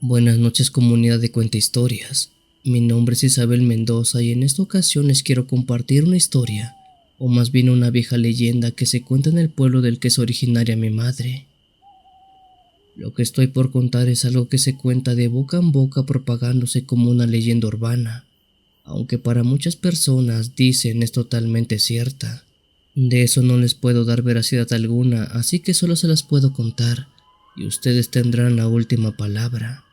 Buenas noches, comunidad de Cuenta Historias. Mi nombre es Isabel Mendoza y en esta ocasión les quiero compartir una historia, o más bien una vieja leyenda que se cuenta en el pueblo del que es originaria mi madre. Lo que estoy por contar es algo que se cuenta de boca en boca propagándose como una leyenda urbana, aunque para muchas personas dicen es totalmente cierta. De eso no les puedo dar veracidad alguna, así que solo se las puedo contar y ustedes tendrán la última palabra.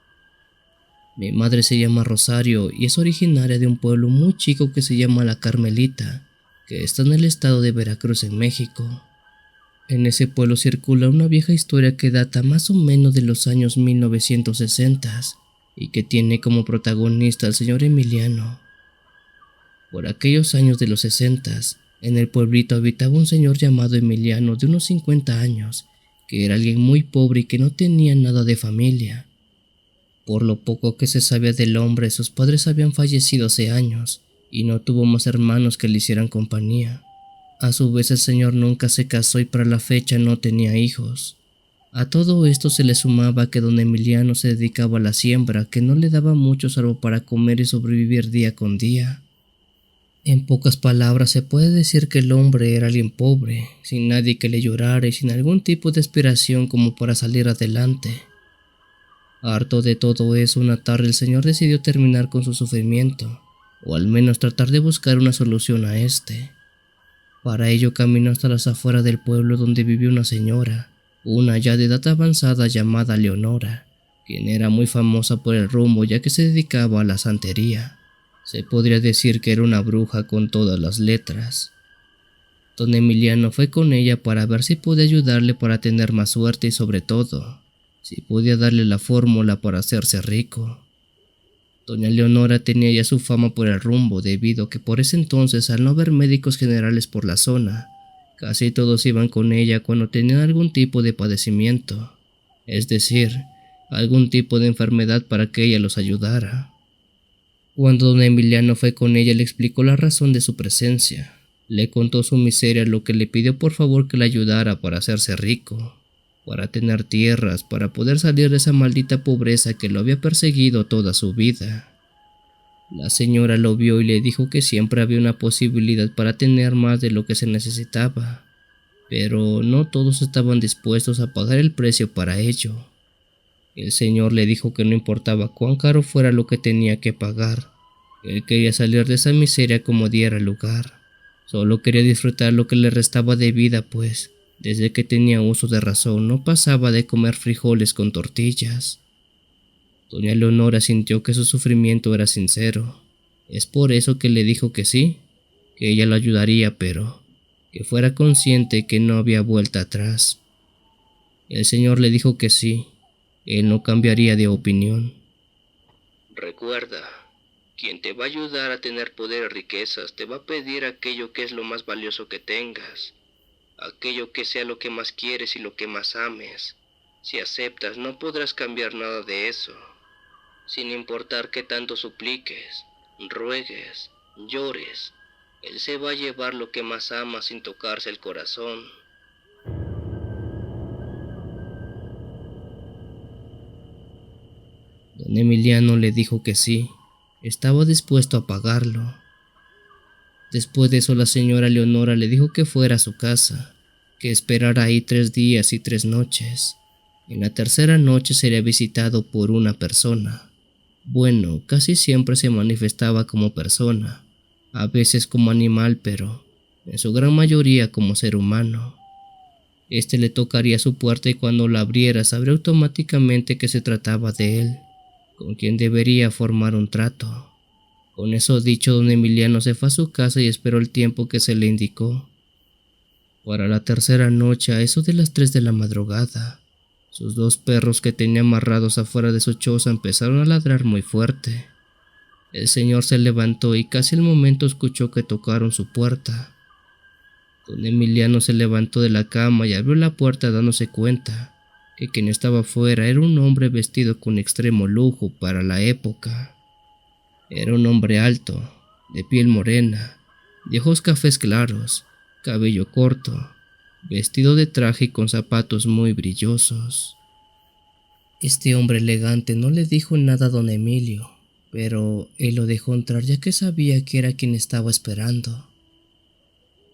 Mi madre se llama Rosario y es originaria de un pueblo muy chico que se llama La Carmelita, que está en el estado de Veracruz, en México. En ese pueblo circula una vieja historia que data más o menos de los años 1960 y que tiene como protagonista al señor Emiliano. Por aquellos años de los 60, en el pueblito habitaba un señor llamado Emiliano de unos 50 años, que era alguien muy pobre y que no tenía nada de familia. Por lo poco que se sabía del hombre, sus padres habían fallecido hace años y no tuvo más hermanos que le hicieran compañía. A su vez, el señor nunca se casó y para la fecha no tenía hijos. A todo esto se le sumaba que don Emiliano se dedicaba a la siembra, que no le daba mucho salvo para comer y sobrevivir día con día. En pocas palabras, se puede decir que el hombre era alguien pobre, sin nadie que le llorara y sin algún tipo de aspiración como para salir adelante. Harto de todo eso, una tarde el señor decidió terminar con su sufrimiento, o al menos tratar de buscar una solución a este. Para ello caminó hasta las afueras del pueblo donde vivía una señora, una ya de edad avanzada llamada Leonora, quien era muy famosa por el rumbo ya que se dedicaba a la santería. Se podría decir que era una bruja con todas las letras. Don Emiliano fue con ella para ver si podía ayudarle para tener más suerte y sobre todo, si podía darle la fórmula para hacerse rico. Doña Leonora tenía ya su fama por el rumbo debido a que por ese entonces, al no haber médicos generales por la zona, casi todos iban con ella cuando tenían algún tipo de padecimiento, es decir, algún tipo de enfermedad para que ella los ayudara. Cuando don Emiliano fue con ella le explicó la razón de su presencia, le contó su miseria, lo que le pidió por favor que le ayudara para hacerse rico, para tener tierras, para poder salir de esa maldita pobreza que lo había perseguido toda su vida. La señora lo vio y le dijo que siempre había una posibilidad para tener más de lo que se necesitaba, pero no todos estaban dispuestos a pagar el precio para ello. El señor le dijo que no importaba cuán caro fuera lo que tenía que pagar, él quería salir de esa miseria como diera lugar. Solo quería disfrutar lo que le restaba de vida, pues, desde que tenía uso de razón, no pasaba de comer frijoles con tortillas. Doña Leonora sintió que su sufrimiento era sincero. Es por eso que le dijo que sí, que ella lo ayudaría, pero que fuera consciente que no había vuelta atrás. El señor le dijo que sí, él no cambiaría de opinión. Recuerda, quien te va a ayudar a tener poder y riquezas te va a pedir aquello que es lo más valioso que tengas, aquello que sea lo que más quieres y lo que más ames. Si aceptas, no podrás cambiar nada de eso, sin importar qué tanto supliques, ruegues, llores. Él se va a llevar lo que más ama sin tocarse el corazón. Don Emiliano le dijo que sí, estaba dispuesto a pagarlo. Después de eso la señora Leonora le dijo que fuera a su casa, que esperara ahí 3 días y 3 noches. En la tercera noche sería visitado por una persona. Bueno, casi siempre se manifestaba como persona, a veces como animal, pero en su gran mayoría como ser humano. Este le tocaría su puerta y cuando la abriera sabría automáticamente que se trataba de él, con quien debería formar un trato. Con eso dicho, don Emiliano se fue a su casa y esperó el tiempo que se le indicó. Para la tercera noche, a eso de las 3 de la madrugada, sus 2 perros que tenía amarrados afuera de su choza empezaron a ladrar muy fuerte. El señor se levantó y casi al momento escuchó que tocaron su puerta. Don Emiliano se levantó de la cama y abrió la puerta dándose cuenta que quien estaba afuera era un hombre vestido con extremo lujo para la época. Era un hombre alto, de piel morena, de ojos cafés claros, cabello corto, vestido de traje y con zapatos muy brillosos. Este hombre elegante no le dijo nada a don Emilio, pero él lo dejó entrar ya que sabía que era quien estaba esperando.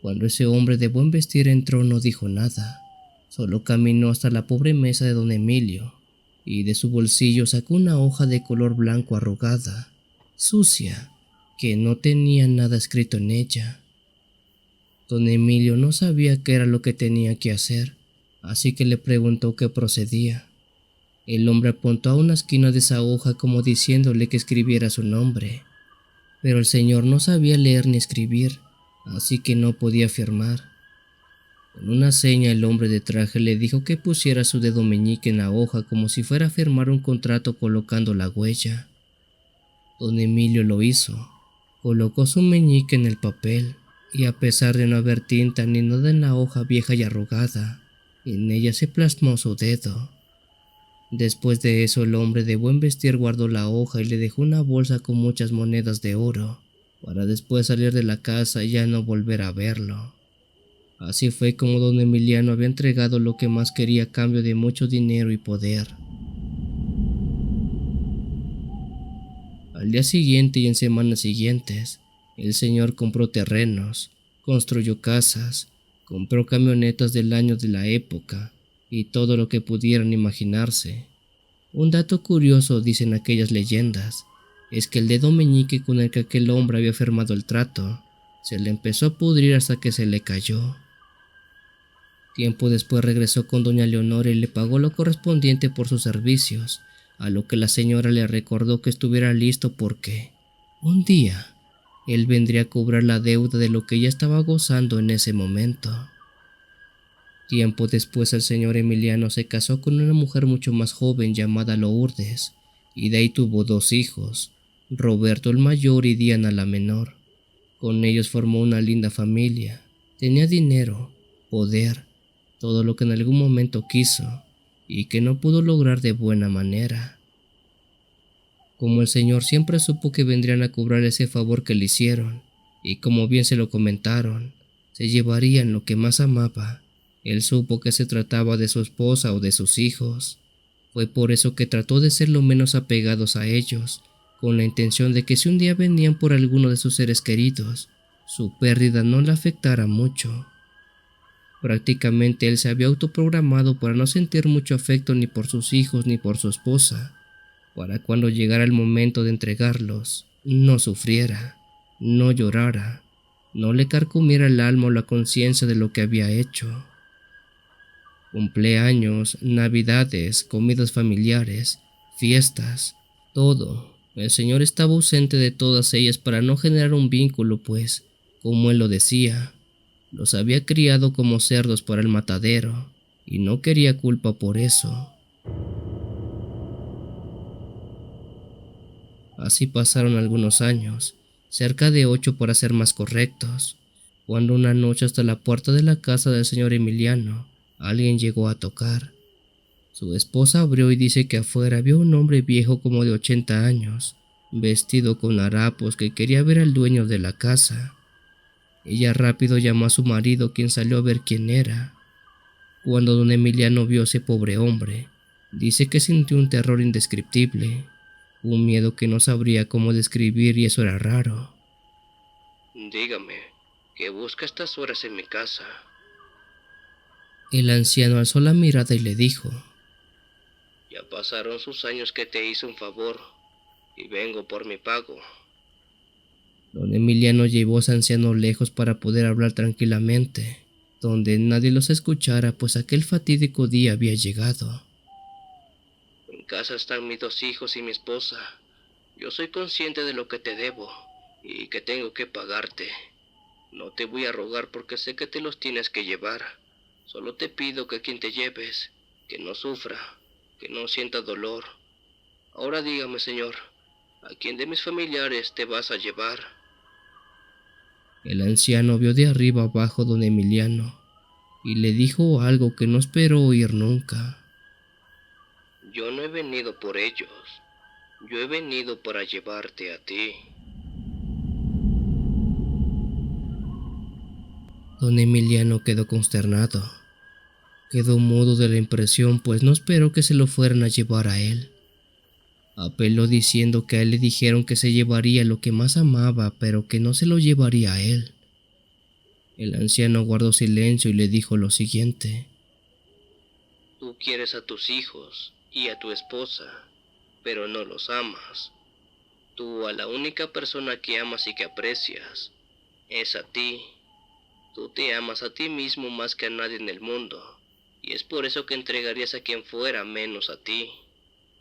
Cuando ese hombre de buen vestir entró no dijo nada, solo caminó hasta la pobre mesa de don Emilio y de su bolsillo sacó una hoja de color blanco arrugada, sucia, que no tenía nada escrito en ella. Don Emilio no sabía qué era lo que tenía que hacer, así que le preguntó qué procedía. El hombre apuntó a una esquina de esa hoja como diciéndole que escribiera su nombre, pero el señor no sabía leer ni escribir, así que no podía firmar. Con una seña el hombre de traje le dijo que pusiera su dedo meñique en la hoja como si fuera a firmar un contrato colocando la huella. Don Emilio lo hizo, colocó su meñique en el papel y a pesar de no haber tinta ni nada en la hoja vieja y arrugada, en ella se plasmó su dedo. Después de eso el hombre de buen vestir guardó la hoja y le dejó una bolsa con muchas monedas de oro, para después salir de la casa y ya no volver a verlo. Así fue como don Emiliano había entregado lo que más quería a cambio de mucho dinero y poder. Al día siguiente y en semanas siguientes, el señor compró terrenos, construyó casas, compró camionetas del año de la época y todo lo que pudieran imaginarse. Un dato curioso, dicen aquellas leyendas, es que el dedo meñique con el que aquel hombre había firmado el trato se le empezó a pudrir hasta que se le cayó. Tiempo después regresó con doña Leonora y le pagó lo correspondiente por sus servicios, a lo que la señora le recordó que estuviera listo porque, un día, él vendría a cobrar la deuda de lo que ella estaba gozando en ese momento. Tiempo después el señor Emiliano se casó con una mujer mucho más joven llamada Lourdes, y de ahí tuvo 2 hijos, Roberto el mayor y Diana la menor. Con ellos formó una linda familia, tenía dinero, poder, todo lo que en algún momento quiso y que no pudo lograr de buena manera. Como el señor siempre supo que vendrían a cobrar ese favor que le hicieron, y como bien se lo comentaron, se llevarían lo que más amaba, él supo que se trataba de su esposa o de sus hijos. Fue por eso que trató de ser lo menos apegados a ellos, con la intención de que si un día venían por alguno de sus seres queridos, su pérdida no le afectara mucho. Prácticamente él se había autoprogramado para no sentir mucho afecto ni por sus hijos ni por su esposa, para cuando llegara el momento de entregarlos, no sufriera, no llorara, no le carcomiera el alma o la conciencia de lo que había hecho. Cumpleaños, navidades, comidas familiares, fiestas, todo. El señor estaba ausente de todas ellas para no generar un vínculo, pues, como él lo decía, los había criado como cerdos para el matadero y no quería culpa por eso. Así pasaron algunos años, cerca de 8 para ser más correctos, cuando una noche hasta la puerta de la casa del señor Emiliano, alguien llegó a tocar. Su esposa abrió y dice que afuera vio un hombre viejo como de 80 años, vestido con harapos que quería ver al dueño de la casa. Ella rápido llamó a su marido, quien salió a ver quién era. Cuando don Emiliano vio a ese pobre hombre, dice que sintió un terror indescriptible, un miedo que no sabría cómo describir y eso era raro. Dígame, ¿qué busca a estas horas en mi casa? El anciano alzó la mirada y le dijo: Ya pasaron sus años que te hice un favor y vengo por mi pago. Don Emiliano llevó a ese anciano lejos para poder hablar tranquilamente, donde nadie los escuchara, pues aquel fatídico día había llegado. En casa están mis 2 hijos y mi esposa. Yo soy consciente de lo que te debo y que tengo que pagarte. No te voy a rogar porque sé que te los tienes que llevar. Solo te pido que quien te lleves, que no sufra, que no sienta dolor. Ahora dígame, señor, ¿a quién de mis familiares te vas a llevar? El anciano vio de arriba abajo a don Emiliano y le dijo algo que no esperó oír nunca. Yo no he venido por ellos. Yo he venido para llevarte a ti. Don Emiliano quedó consternado. Quedó mudo de la impresión, pues no esperó que se lo fueran a llevar a él. Apeló diciendo que a él le dijeron que se llevaría lo que más amaba, pero que no se lo llevaría a él. El anciano guardó silencio y le dijo lo siguiente: Tú quieres a tus hijos y a tu esposa, pero no los amas. Tú a la única persona que amas y que aprecias es a ti. Tú te amas a ti mismo más que a nadie en el mundo, y es por eso que entregarías a quien fuera menos a ti.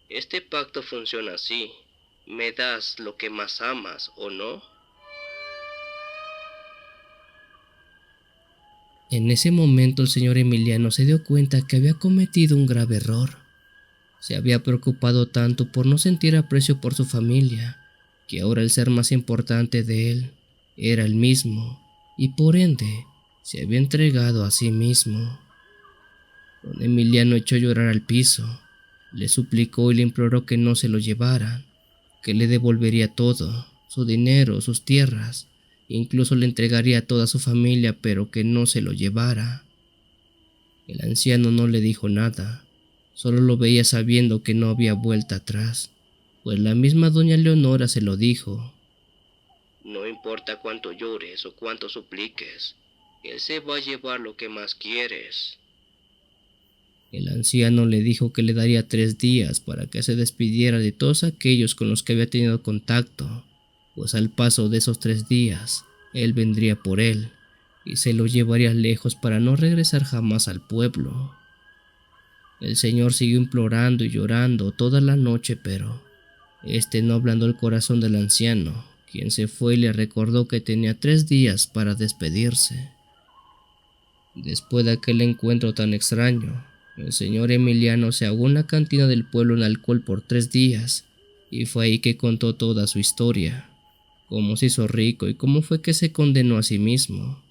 Este pacto funciona así. ¿Me das lo que más amas o no? En ese momento el señor Emiliano se dio cuenta que había cometido un grave error. Se había preocupado tanto por no sentir aprecio por su familia, que ahora el ser más importante de él era él mismo, y por ende se había entregado a sí mismo. Don Emiliano echó a llorar al piso, le suplicó y le imploró que no se lo llevaran, que le devolvería todo, su dinero, sus tierras, incluso le entregaría a toda su familia, pero que no se lo llevara. El anciano no le dijo nada, solo lo veía sabiendo que no había vuelta atrás, pues la misma doña Leonora se lo dijo. No importa cuánto llores o cuánto supliques, él se va a llevar lo que más quieres. El anciano le dijo que le daría 3 días para que se despidiera de todos aquellos con los que había tenido contacto, pues al paso de esos 3 días, él vendría por él y se lo llevaría lejos para no regresar jamás al pueblo. El señor siguió implorando y llorando toda la noche, pero este no ablandó el corazón del anciano, quien se fue y le recordó que tenía 3 días para despedirse. Después de aquel encuentro tan extraño, el señor Emiliano se ahogó en la cantina del pueblo en alcohol por 3 días, y fue ahí que contó toda su historia, cómo se hizo rico y cómo fue que se condenó a sí mismo.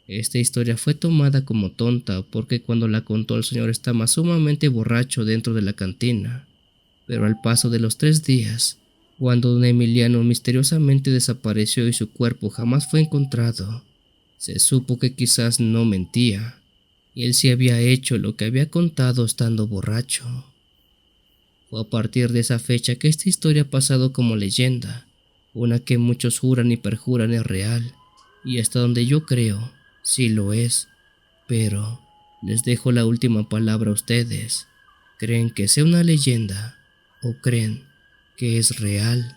Esta historia fue tomada como tonta porque cuando la contó el señor estaba sumamente borracho dentro de la cantina, pero al paso de los 3 días, cuando don Emiliano misteriosamente desapareció y su cuerpo jamás fue encontrado, se supo que quizás no mentía, y él sí había hecho lo que había contado estando borracho. Fue a partir de esa fecha que esta historia ha pasado como leyenda, una que muchos juran y perjuran es real, y hasta donde yo creo, sí lo es, pero les dejo la última palabra a ustedes. ¿Creen que sea una leyenda o creen que es real?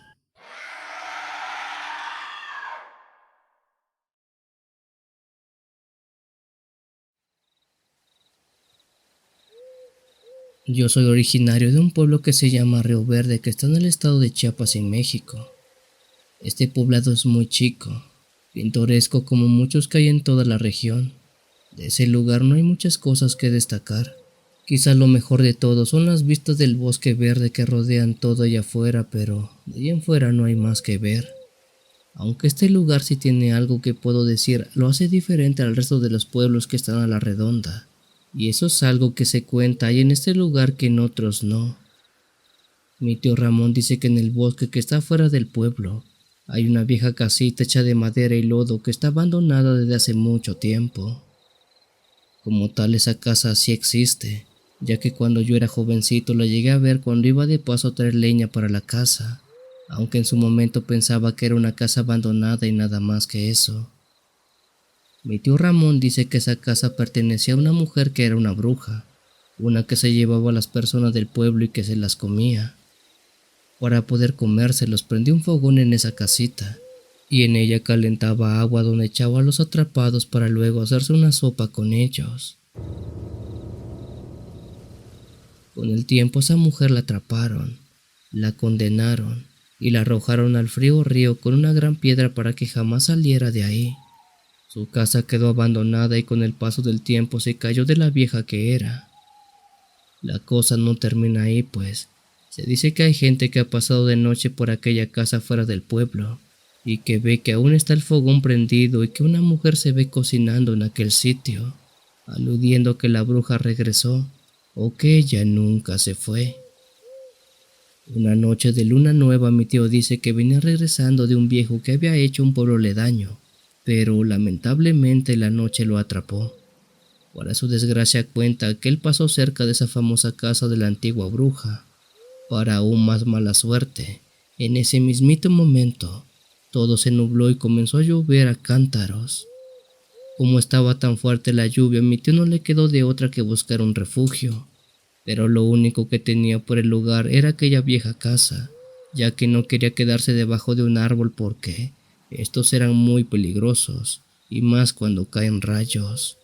Yo soy originario de un pueblo que se llama Río Verde, que está en el estado de Chiapas, en México. Este poblado es muy chico, pintoresco como muchos que hay en toda la región. De ese lugar no hay muchas cosas que destacar. Quizá lo mejor de todo son las vistas del bosque verde que rodean todo allá afuera, pero de allá en fuera no hay más que ver. Aunque este lugar sí tiene algo que puedo decir, lo hace diferente al resto de los pueblos que están a la redonda. Y eso es algo que se cuenta hay en este lugar que en otros no. Mi tío Ramón dice que en el bosque que está fuera del pueblo hay una vieja casita hecha de madera y lodo que está abandonada desde hace mucho tiempo. Como tal, esa casa sí existe, ya que cuando yo era jovencito la llegué a ver cuando iba de paso a traer leña para la casa, aunque en su momento pensaba que era una casa abandonada y nada más que eso. Mi tío Ramón dice que esa casa pertenecía a una mujer que era una bruja, una que se llevaba a las personas del pueblo y que se las comía. Para poder comérselos prendió un fogón en esa casita, y en ella calentaba agua donde echaba a los atrapados para luego hacerse una sopa con ellos. Con el tiempo esa mujer la atraparon, la condenaron y la arrojaron al frío río con una gran piedra para que jamás saliera de ahí. Su casa quedó abandonada y con el paso del tiempo se cayó de la vieja que era. La cosa no termina ahí, pues se dice que hay gente que ha pasado de noche por aquella casa fuera del pueblo y que ve que aún está el fogón prendido y que una mujer se ve cocinando en aquel sitio, aludiendo que la bruja regresó o que ella nunca se fue. Una noche de luna nueva mi tío dice que venía regresando de un viejo que había hecho un pueblo aledaño, pero lamentablemente la noche lo atrapó. Para su desgracia cuenta que él pasó cerca de esa famosa casa de la antigua bruja. Para aún más mala suerte, en ese mismito momento, todo se nubló y comenzó a llover a cántaros. Como estaba tan fuerte la lluvia, a mi tío no le quedó de otra que buscar un refugio, pero lo único que tenía por el lugar era aquella vieja casa, ya que no quería quedarse debajo de un árbol porque estos eran muy peligrosos, y más cuando caen rayos.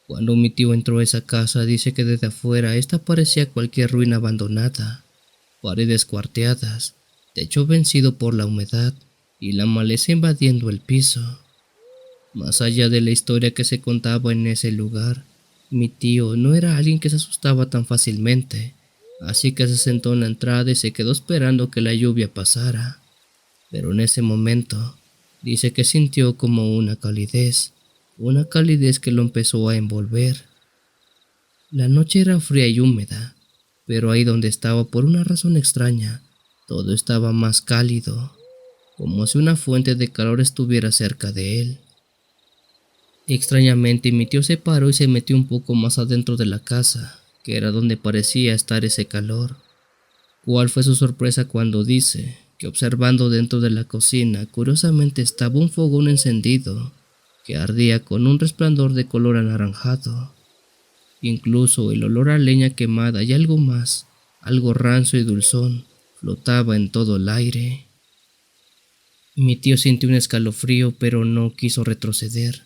Cuando mi tío entró a esa casa, dice que desde afuera esta parecía cualquier ruina abandonada, paredes cuarteadas, techo vencido por la humedad y la maleza invadiendo el piso. Más allá de la historia que se contaba en ese lugar, mi tío no era alguien que se asustaba tan fácilmente, así que se sentó en la entrada y se quedó esperando que la lluvia pasara. Pero en ese momento, dice que sintió como una calidez que lo empezó a envolver. La noche era fría y húmeda, pero ahí donde estaba, por una razón extraña, todo estaba más cálido, como si una fuente de calor estuviera cerca de él. Extrañamente, mi tío se paró y se metió un poco más adentro de la casa, que era donde parecía estar ese calor. ¿Cuál fue su sorpresa cuando dice que observando dentro de la cocina, curiosamente estaba un fogón encendido que ardía con un resplandor de color anaranjado? Incluso el olor a leña quemada y algo más, algo rancio y dulzón, flotaba en todo el aire. Mi tío sintió un escalofrío, pero no quiso retroceder.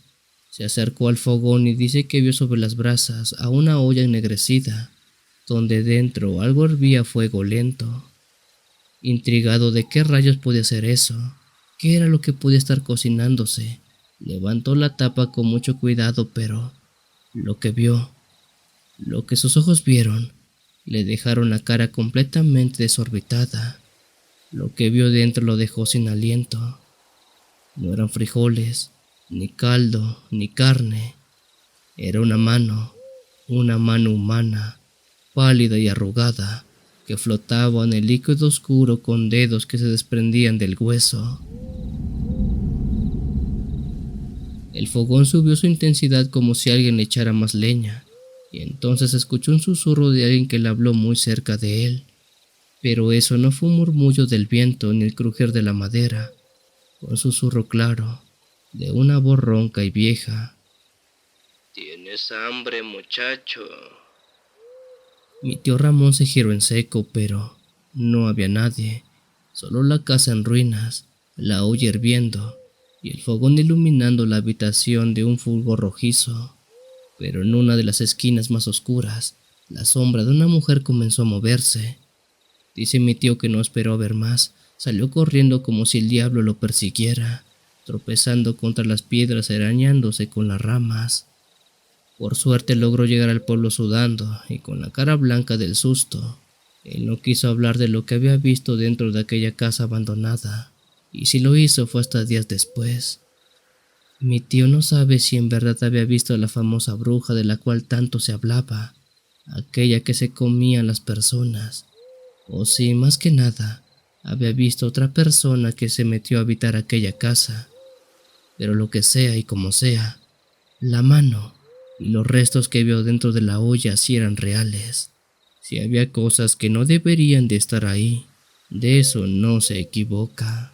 Se acercó al fogón y dice que vio sobre las brasas a una olla ennegrecida, donde dentro algo hervía a fuego lento. Intrigado de qué rayos podía ser eso, qué era lo que podía estar cocinándose, levantó la tapa con mucho cuidado, pero lo que vio, lo que sus ojos vieron, le dejaron la cara completamente desorbitada. Lo que vio dentro lo dejó sin aliento. No eran frijoles, ni caldo, ni carne. Era una mano humana, pálida y arrugada, que flotaba en el líquido oscuro con dedos que se desprendían del hueso. El fogón subió su intensidad como si alguien le echara más leña, y entonces escuchó un susurro de alguien que le habló muy cerca de él. Pero eso no fue un murmullo del viento ni el crujir de la madera, fue un susurro claro, de una voz ronca y vieja. ¿Tienes hambre, muchacho? Mi tío Ramón se giró en seco, pero no había nadie, solo la casa en ruinas, la olla hirviendo y el fogón iluminando la habitación de un fulgor rojizo. Pero en una de las esquinas más oscuras, la sombra de una mujer comenzó a moverse. Dice mi tío que no esperó ver más, salió corriendo como si el diablo lo persiguiera, tropezando contra las piedras, arañándose con las ramas. Por suerte logró llegar al pueblo sudando y con la cara blanca del susto. Él no quiso hablar de lo que había visto dentro de aquella casa abandonada, y si lo hizo fue hasta días después. Mi tío no sabe si en verdad había visto a la famosa bruja de la cual tanto se hablaba, aquella que se comía a las personas, o si, más que nada, había visto otra persona que se metió a habitar aquella casa. Pero lo que sea y como sea, la mano y los restos que vio dentro de la olla sí eran reales. Si había cosas que no deberían de estar ahí, de eso no se equivoca.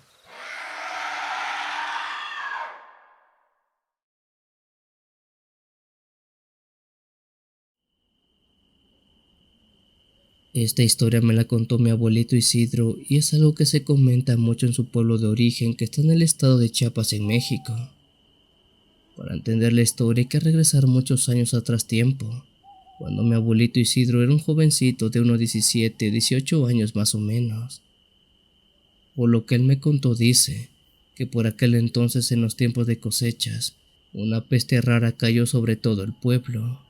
Esta historia me la contó mi abuelito Isidro y es algo que se comenta mucho en su pueblo de origen, que está en el estado de Chiapas, en México. Para entender la historia hay que regresar muchos años atrás tiempo, cuando mi abuelito Isidro era un jovencito de unos 17, 18 años más o menos. Por lo que él me contó dice que por aquel entonces, en los tiempos de cosechas, una peste rara cayó sobre todo el pueblo.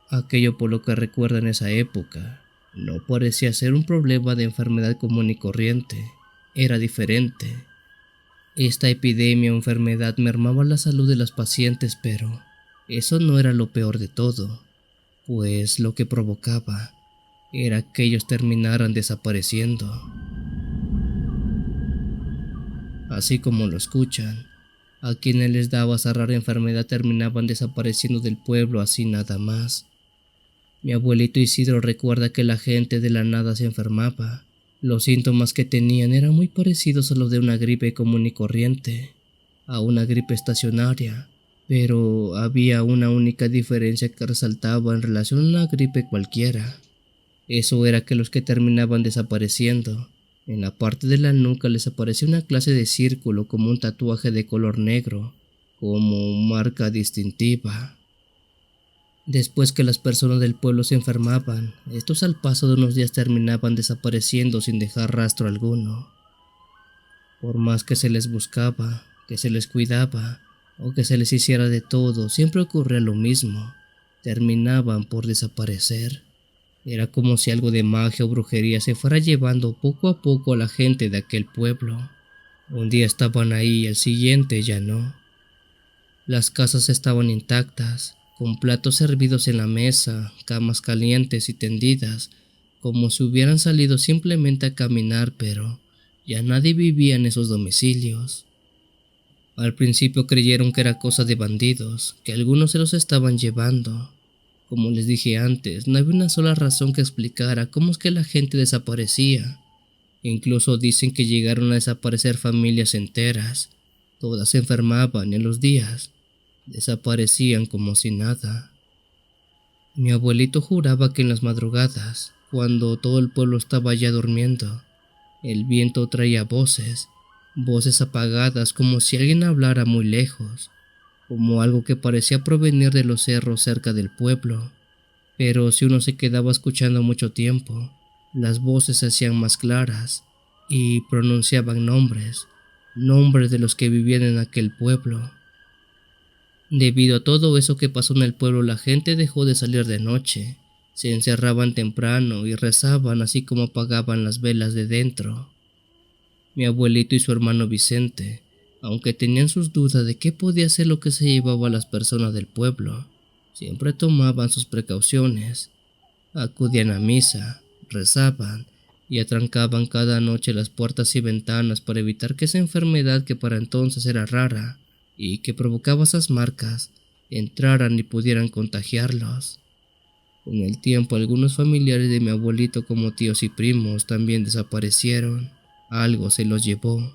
Aquello, por lo que recuerda en esa época, no parecía ser un problema de enfermedad común y corriente, era diferente. Esta epidemia o enfermedad mermaba la salud de los pacientes, pero eso no era lo peor de todo, pues lo que provocaba era que ellos terminaran desapareciendo. Así como lo escuchan, A quienes les daba esa rara enfermedad terminaban desapareciendo del pueblo así nada más. Mi abuelito Isidro recuerda que la gente de la nada se enfermaba. Los síntomas que tenían eran muy parecidos a los de una gripe común y corriente, a una gripe estacionaria, pero había una única diferencia que resaltaba en relación a una gripe cualquiera. Eso era que los que terminaban desapareciendo, en la parte de la nuca les aparecía una clase de círculo como un tatuaje de color negro, como marca distintiva. Después que las personas del pueblo se enfermaban, estos al paso de unos días terminaban desapareciendo sin dejar rastro alguno. Por más que se les buscaba, que se les cuidaba o que se les hiciera de todo, siempre ocurría lo mismo: terminaban por desaparecer. Era como si algo de magia o brujería se fuera llevando poco a poco a la gente de aquel pueblo. Un día estaban ahí y al siguiente ya no. Las casas estaban intactas, con platos servidos en la mesa, camas calientes y tendidas, como si hubieran salido simplemente a caminar, pero ya nadie vivía en esos domicilios. Al principio creyeron que era cosa de bandidos, que algunos se los estaban llevando. Como les dije antes, no había una sola razón que explicara cómo es que la gente desaparecía. Incluso dicen que llegaron a desaparecer familias enteras. Todas se enfermaban y en los días desaparecían como si nada. Mi abuelito juraba que en las madrugadas, cuando todo el pueblo estaba ya durmiendo, el viento traía voces apagadas como si alguien hablara muy lejos, como algo que parecía provenir de los cerros cerca del pueblo. Pero si uno se quedaba escuchando mucho tiempo, las voces se hacían más claras y pronunciaban nombres de los que vivían en aquel pueblo. Debido a todo eso que pasó en el pueblo, la gente dejó de salir de noche, se encerraban temprano y rezaban, así como apagaban las velas de dentro. Mi abuelito y su hermano Vicente, aunque tenían sus dudas de qué podía ser lo que se llevaba a las personas del pueblo, siempre tomaban sus precauciones. Acudían a misa, rezaban y atrancaban cada noche las puertas y ventanas para evitar que esa enfermedad, que para entonces era rara y que provocaba esas marcas, entraran y pudieran contagiarlos. Con el tiempo, algunos familiares de mi abuelito, como tíos y primos, también desaparecieron. Algo se los llevó.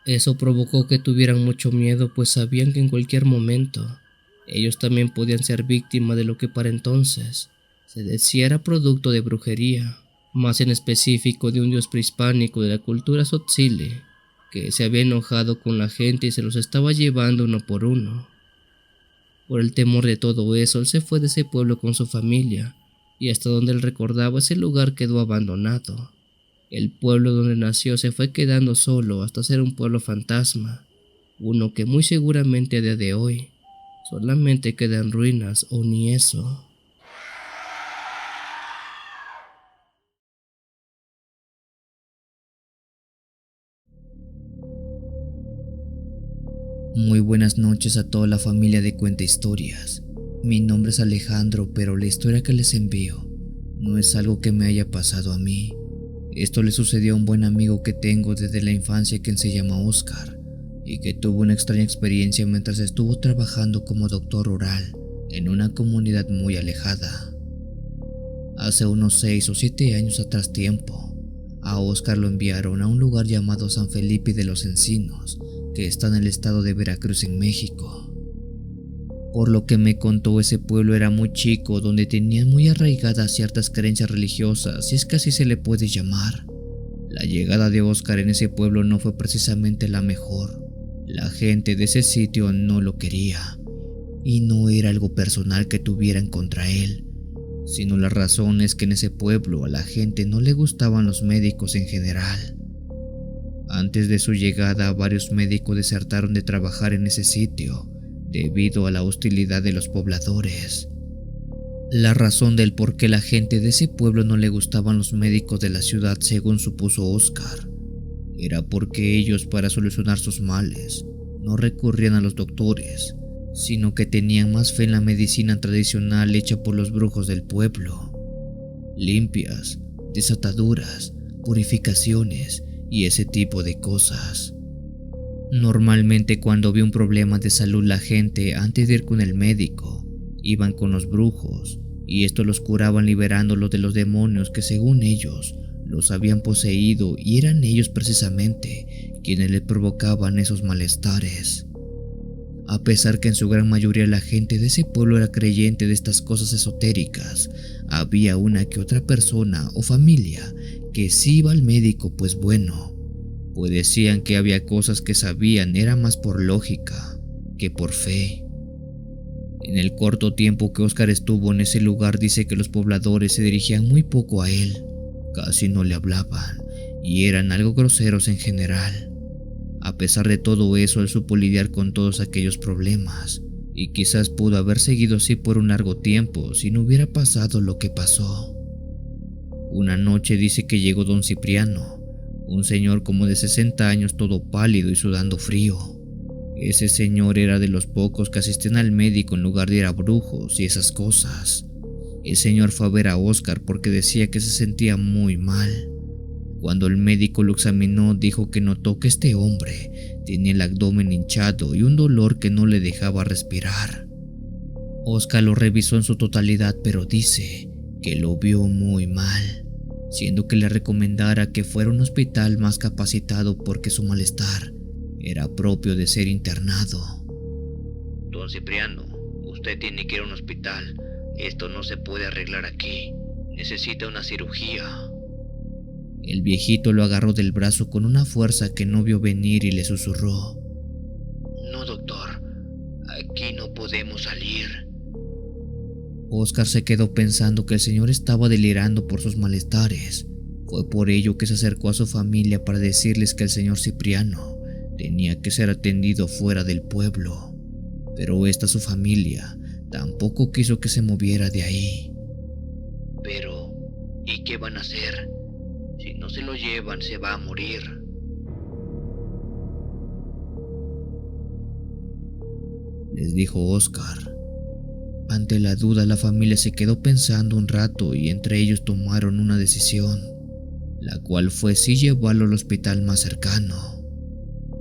Eso provocó que tuvieran mucho miedo, pues sabían que en cualquier momento ellos también podían ser víctimas de lo que para entonces se decía era producto de brujería, más en específico de un dios prehispánico de la cultura Tzotzile, que se había enojado con la gente y se los estaba llevando uno por uno. Por el temor de todo eso, él se fue de ese pueblo con su familia, y hasta donde él recordaba, ese lugar quedó abandonado. El pueblo donde nació se fue quedando solo hasta ser un pueblo fantasma, uno que muy seguramente a día de hoy solamente queda en ruinas o ni eso. Muy buenas noches a toda la familia de Cuenta Historias. Mi nombre es Alejandro, pero la historia que les envío no es algo que me haya pasado a mí. Esto le sucedió a un buen amigo que tengo desde la infancia, quien se llama Oscar, y que tuvo una extraña experiencia mientras estuvo trabajando como doctor rural en una comunidad muy alejada. Hace unos 6 o 7 años atrás tiempo, a Oscar lo enviaron a un lugar llamado San Felipe de los Encinos, que está en el estado de Veracruz, en México. Por lo que me contó, ese pueblo era muy chico, donde tenían muy arraigadas ciertas creencias religiosas, si es que así se le puede llamar. La llegada de Oscar en ese pueblo no fue precisamente la mejor. La gente de ese sitio no lo quería, y no era algo personal que tuvieran contra él, sino la razón es que en ese pueblo a la gente no le gustaban los médicos en general. Antes de su llegada, varios médicos desertaron de trabajar en ese sitio debido a la hostilidad de los pobladores. La razón del por qué la gente de ese pueblo no le gustaban los médicos de la ciudad, según supuso Oscar, era porque ellos, para solucionar sus males, no recurrían a los doctores, sino que tenían más fe en la medicina tradicional hecha por los brujos del pueblo. Limpias, desataduras, purificaciones y ese tipo de cosas. Normalmente cuando había un problema de salud la gente, antes de ir con el médico, iban con los brujos y estos los curaban liberándolos de los demonios que según ellos los habían poseído, y eran ellos precisamente quienes les provocaban esos malestares. A pesar que en su gran mayoría la gente de ese pueblo era creyente de estas cosas esotéricas, había una que otra persona o familia que sí iba al médico, pues decían que había cosas que sabían era más por lógica que por fe. En el corto tiempo que Oscar estuvo en ese lugar, dice que los pobladores se dirigían muy poco a él, casi no le hablaban y eran algo groseros en general. A pesar de todo eso, él supo lidiar con todos aquellos problemas y quizás pudo haber seguido así por un largo tiempo si no hubiera pasado lo que pasó. Una noche dice que llegó don Cipriano, un señor como de 60 años, todo pálido y sudando frío. Ese señor era de los pocos que asistían al médico en lugar de ir a brujos y esas cosas. El señor fue a ver a Oscar porque decía que se sentía muy mal. Cuando el médico lo examinó, dijo que notó que este hombre tenía el abdomen hinchado y un dolor que no le dejaba respirar. Oscar lo revisó en su totalidad, pero dice que lo vio muy mal, siendo que le recomendara que fuera a un hospital más capacitado porque su malestar era propio de ser internado. Don Cipriano, usted tiene que ir a un hospital. Esto no se puede arreglar aquí. Necesita una cirugía. El viejito lo agarró del brazo con una fuerza que no vio venir y le susurró: No, doctor, aquí no podemos salir. Oscar se quedó pensando que el señor estaba delirando por sus malestares. Fue por ello que se acercó a su familia para decirles que el señor Cipriano tenía que ser atendido fuera del pueblo, pero su familia tampoco quiso que se moviera de ahí. Pero, ¿y qué van a hacer? Si no se lo llevan, se va a morir. Les dijo Oscar. Ante la duda, la familia se quedó pensando un rato y entre ellos tomaron una decisión, la cual fue sí llevarlo al hospital más cercano.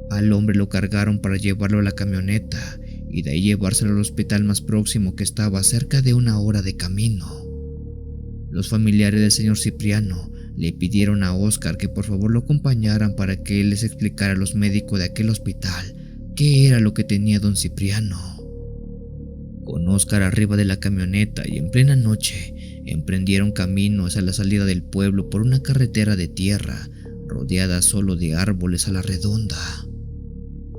Al hombre lo cargaron para llevarlo a la camioneta y de ahí llevárselo al hospital más próximo, que estaba a cerca de 1 hora de camino. Los familiares del señor Cipriano le pidieron a Oscar que por favor lo acompañaran para que él les explicara a los médicos de aquel hospital qué era lo que tenía don Cipriano. Con Oscar arriba de la camioneta y en plena noche, emprendieron camino hacia la salida del pueblo por una carretera de tierra rodeada solo de árboles a la redonda.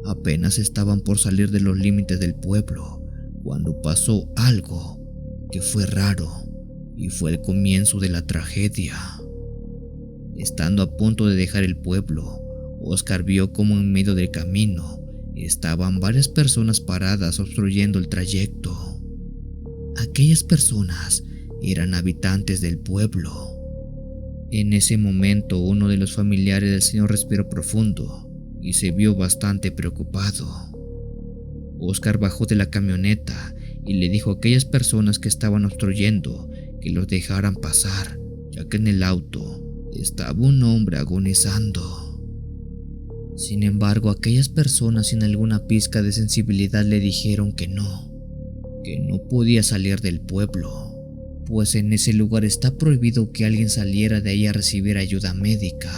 Apenas estaban por salir de los límites del pueblo cuando pasó algo que fue raro y fue el comienzo de la tragedia. Estando a punto de dejar el pueblo, Oscar vio como en medio del camino estaban varias personas paradas obstruyendo el trayecto. Aquellas personas eran habitantes del pueblo. En ese momento, uno de los familiares del señor respiró profundo y se vio bastante preocupado. Oscar bajó de la camioneta y le dijo a aquellas personas que estaban obstruyendo que los dejaran pasar, ya que en el auto estaba un hombre agonizando. Sin embargo, aquellas personas sin alguna pizca de sensibilidad le dijeron que no podía salir del pueblo, pues en ese lugar está prohibido que alguien saliera de ahí a recibir ayuda médica.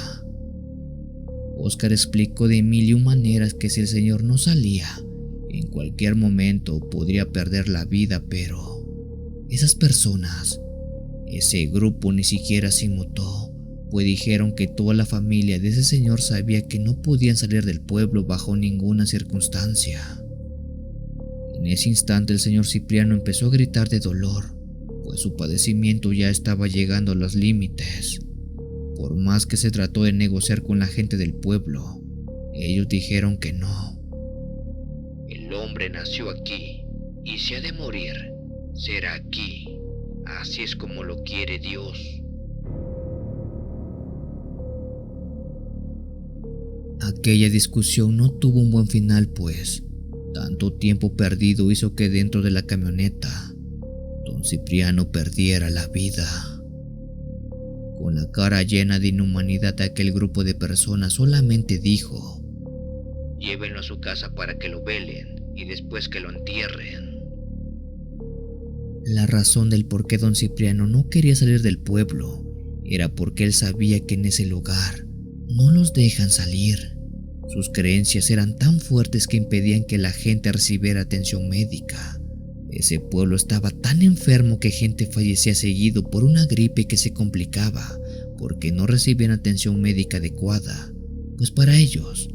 Oscar explicó de mil y un maneras que si el señor no salía, en cualquier momento podría perder la vida, pero esas personas, ese grupo ni siquiera se inmutó, pues dijeron que toda la familia de ese señor sabía que no podían salir del pueblo bajo ninguna circunstancia. En ese instante el señor Cipriano empezó a gritar de dolor, pues su padecimiento ya estaba llegando a los límites. Por más que se trató de negociar con la gente del pueblo, ellos dijeron que no. El hombre nació aquí, y si ha de morir, será aquí. Así es como lo quiere Dios. Aquella discusión no tuvo un buen final, pues tanto tiempo perdido hizo que dentro de la camioneta don Cipriano perdiera la vida. Con la cara llena de inhumanidad, aquel grupo de personas solamente dijo: Llévenlo a su casa para que lo velen y después que lo entierren. La razón del por qué don Cipriano no quería salir del pueblo era porque él sabía que en ese lugar no los dejan salir. Sus creencias eran tan fuertes que impedían que la gente recibiera atención médica. Ese pueblo estaba tan enfermo que gente fallecía seguido por una gripe que se complicaba porque no recibían atención médica adecuada, pues para ellos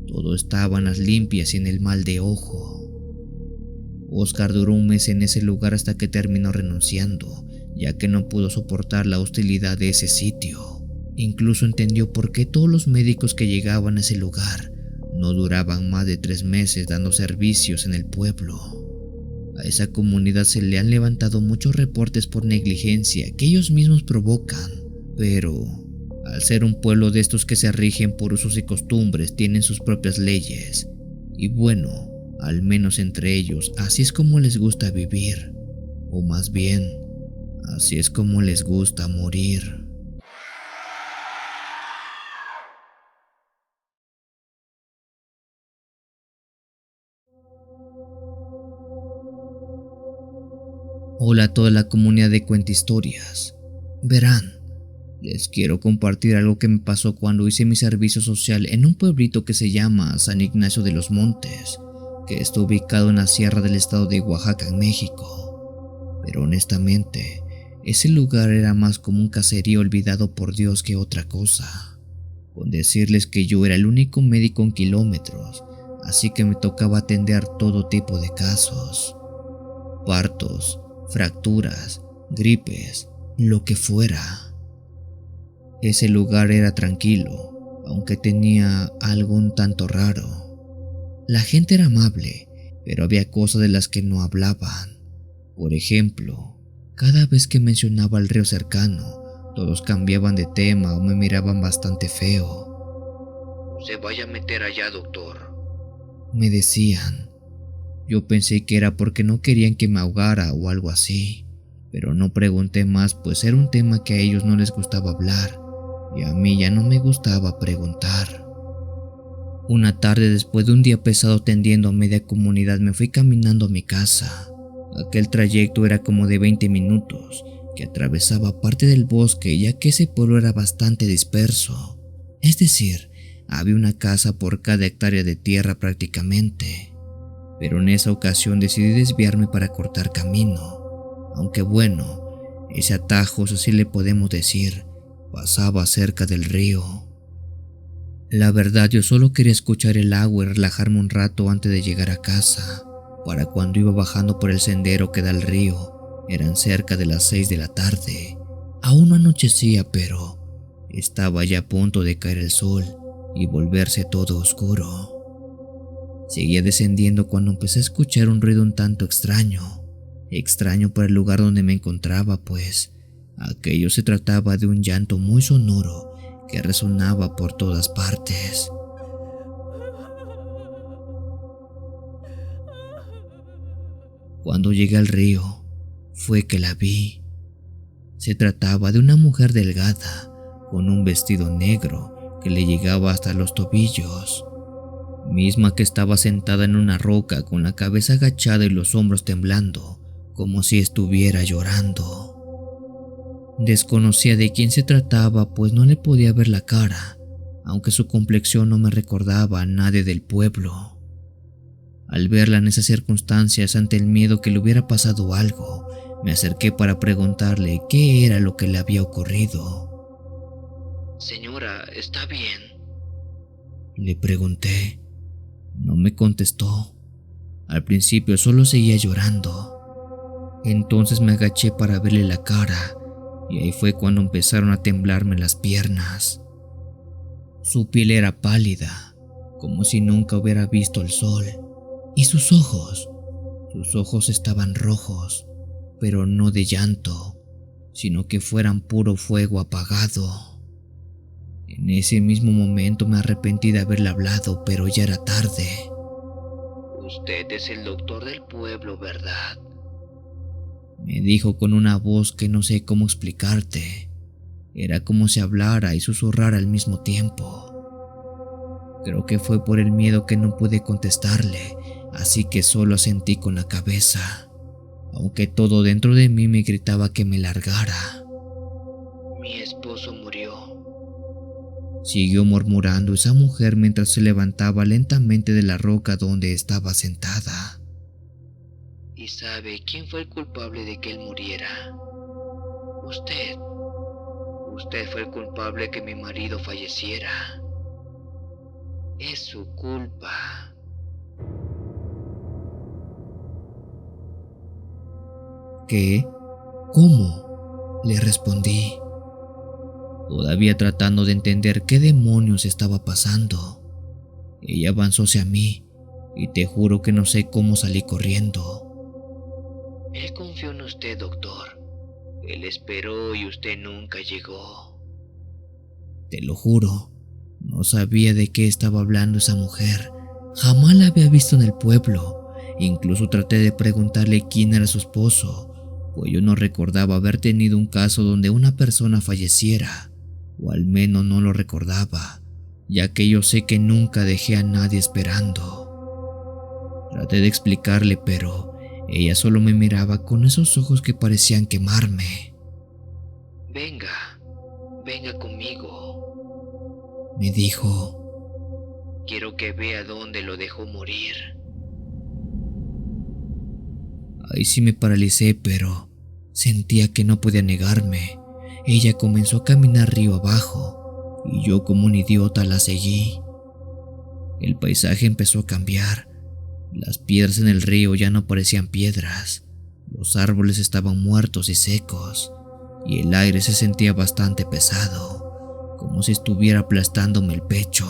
todo estaba en las limpias y en el mal de ojo. Oscar duró un mes en ese lugar hasta que terminó renunciando, ya que no pudo soportar la hostilidad de ese sitio. Incluso entendió por qué todos los médicos que llegaban a ese lugar no duraban más de 3 meses dando servicios en el pueblo. A esa comunidad se le han levantado muchos reportes por negligencia que ellos mismos provocan, pero al ser un pueblo de estos que se rigen por usos y costumbres, tienen sus propias leyes. Y bueno, al menos entre ellos, así es como les gusta vivir. O más bien, así es como les gusta morir. Hola a toda la comunidad de Cuentahistorias. Verán, les quiero compartir algo que me pasó cuando hice mi servicio social en un pueblito que se llama San Ignacio de los Montes, que está ubicado en la sierra del estado de Oaxaca, en México. Pero honestamente, ese lugar era más como un caserío olvidado por Dios que otra cosa. Con decirles que yo era el único médico en kilómetros, así que me tocaba atender todo tipo de casos. Partos, fracturas, gripes, lo que fuera. Ese lugar era tranquilo, aunque tenía algo un tanto raro. La gente era amable, pero había cosas de las que no hablaban. Por ejemplo, cada vez que mencionaba el río cercano, todos cambiaban de tema o me miraban bastante feo. No se vaya a meter allá, doctor, me decían. Yo pensé que era porque no querían que me ahogara o algo así, pero no pregunté más, pues era un tema que a ellos no les gustaba hablar y a mí ya no me gustaba preguntar. Una tarde, después de un día pesado atendiendo a media comunidad, me fui caminando a mi casa. Aquel trayecto era como de 20 minutos, que atravesaba parte del bosque, ya que ese pueblo era bastante disperso. Es decir, había una casa por cada hectárea de tierra prácticamente. Pero en esa ocasión decidí desviarme para cortar camino, aunque bueno, ese atajo, si así le podemos decir, pasaba cerca del río. La verdad, yo solo quería escuchar el agua y relajarme un rato antes de llegar a casa. Para cuando iba bajando por el sendero que da al río, eran cerca de las 6 de la tarde. Aún no anochecía, pero estaba ya a punto de caer el sol y volverse todo oscuro. Seguía descendiendo cuando empecé a escuchar un ruido un tanto extraño para el lugar donde me encontraba, pues aquello se trataba de un llanto muy sonoro que resonaba por todas partes. Cuando llegué al río, fue que la vi. Se trataba de una mujer delgada, con un vestido negro que le llegaba hasta los tobillos, misma que estaba sentada en una roca con la cabeza agachada y los hombros temblando, como si estuviera llorando. Desconocía de quién se trataba, pues no le podía ver la cara, aunque su complexión no me recordaba a nadie del pueblo. Al verla en esas circunstancias, ante el miedo que le hubiera pasado algo, me acerqué para preguntarle qué era lo que le había ocurrido. Señora, ¿está bien? Le pregunté. No me contestó. Al principio solo seguía llorando. Entonces me agaché para verle la cara y ahí fue cuando empezaron a temblarme las piernas. Su piel era pálida, como si nunca hubiera visto el sol, y sus ojos estaban rojos, pero no de llanto, sino que fueran puro fuego apagado. En ese mismo momento me arrepentí de haberle hablado, pero ya era tarde. Usted es el doctor del pueblo, ¿verdad? Me dijo con una voz que no sé cómo explicarte. Era como si hablara y susurrara al mismo tiempo. Creo que fue por el miedo que no pude contestarle, así que solo asentí con la cabeza, aunque todo dentro de mí me gritaba que me largara. Mi esposo murió. Siguió murmurando esa mujer mientras se levantaba lentamente de la roca donde estaba sentada. ¿Y sabe quién fue el culpable de que él muriera? Usted. Usted fue el culpable de que mi marido falleciera. Es su culpa. ¿Qué? ¿Cómo?, le respondí, todavía tratando de entender qué demonios estaba pasando. Ella avanzó hacia mí y te juro que no sé cómo salí corriendo. Él confió en usted, doctor. Él esperó y usted nunca llegó. Te lo juro, no sabía de qué estaba hablando esa mujer. Jamás la había visto en el pueblo. Incluso traté de preguntarle quién era su esposo, pues yo no recordaba haber tenido un caso donde una persona falleciera, o al menos no lo recordaba, ya que yo sé que nunca dejé a nadie esperando. Traté de explicarle, pero ella solo me miraba con esos ojos que parecían quemarme. Venga conmigo, Me dijo. Quiero que vea dónde lo dejó morir. Ahí sí me paralicé, pero sentía que no podía negarme. Ella comenzó a caminar río abajo y yo como un idiota la seguí. El paisaje empezó a cambiar. Las piedras en el río ya no parecían piedras. Los árboles estaban muertos y secos, y el aire se sentía bastante pesado, como si estuviera aplastándome el pecho.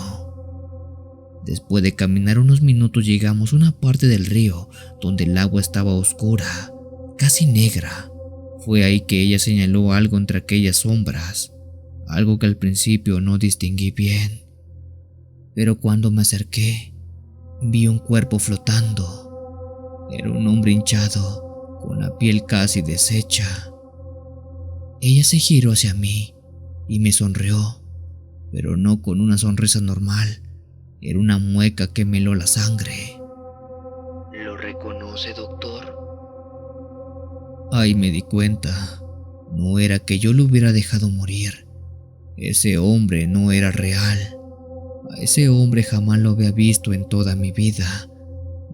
Después de caminar unos minutos llegamos a una parte del río donde el agua estaba oscura, casi negra. Fue ahí que ella señaló algo entre aquellas sombras, algo que al principio no distinguí bien. Pero cuando me acerqué, vi un cuerpo flotando. Era un hombre hinchado, con la piel casi deshecha. Ella se giró hacia mí y me sonrió, pero no con una sonrisa normal. Era una mueca que me heló la sangre. ¿Lo reconoce, doctor? Ahí me di cuenta. No era que yo lo hubiera dejado morir. Ese hombre no era real. A ese hombre jamás lo había visto en toda mi vida,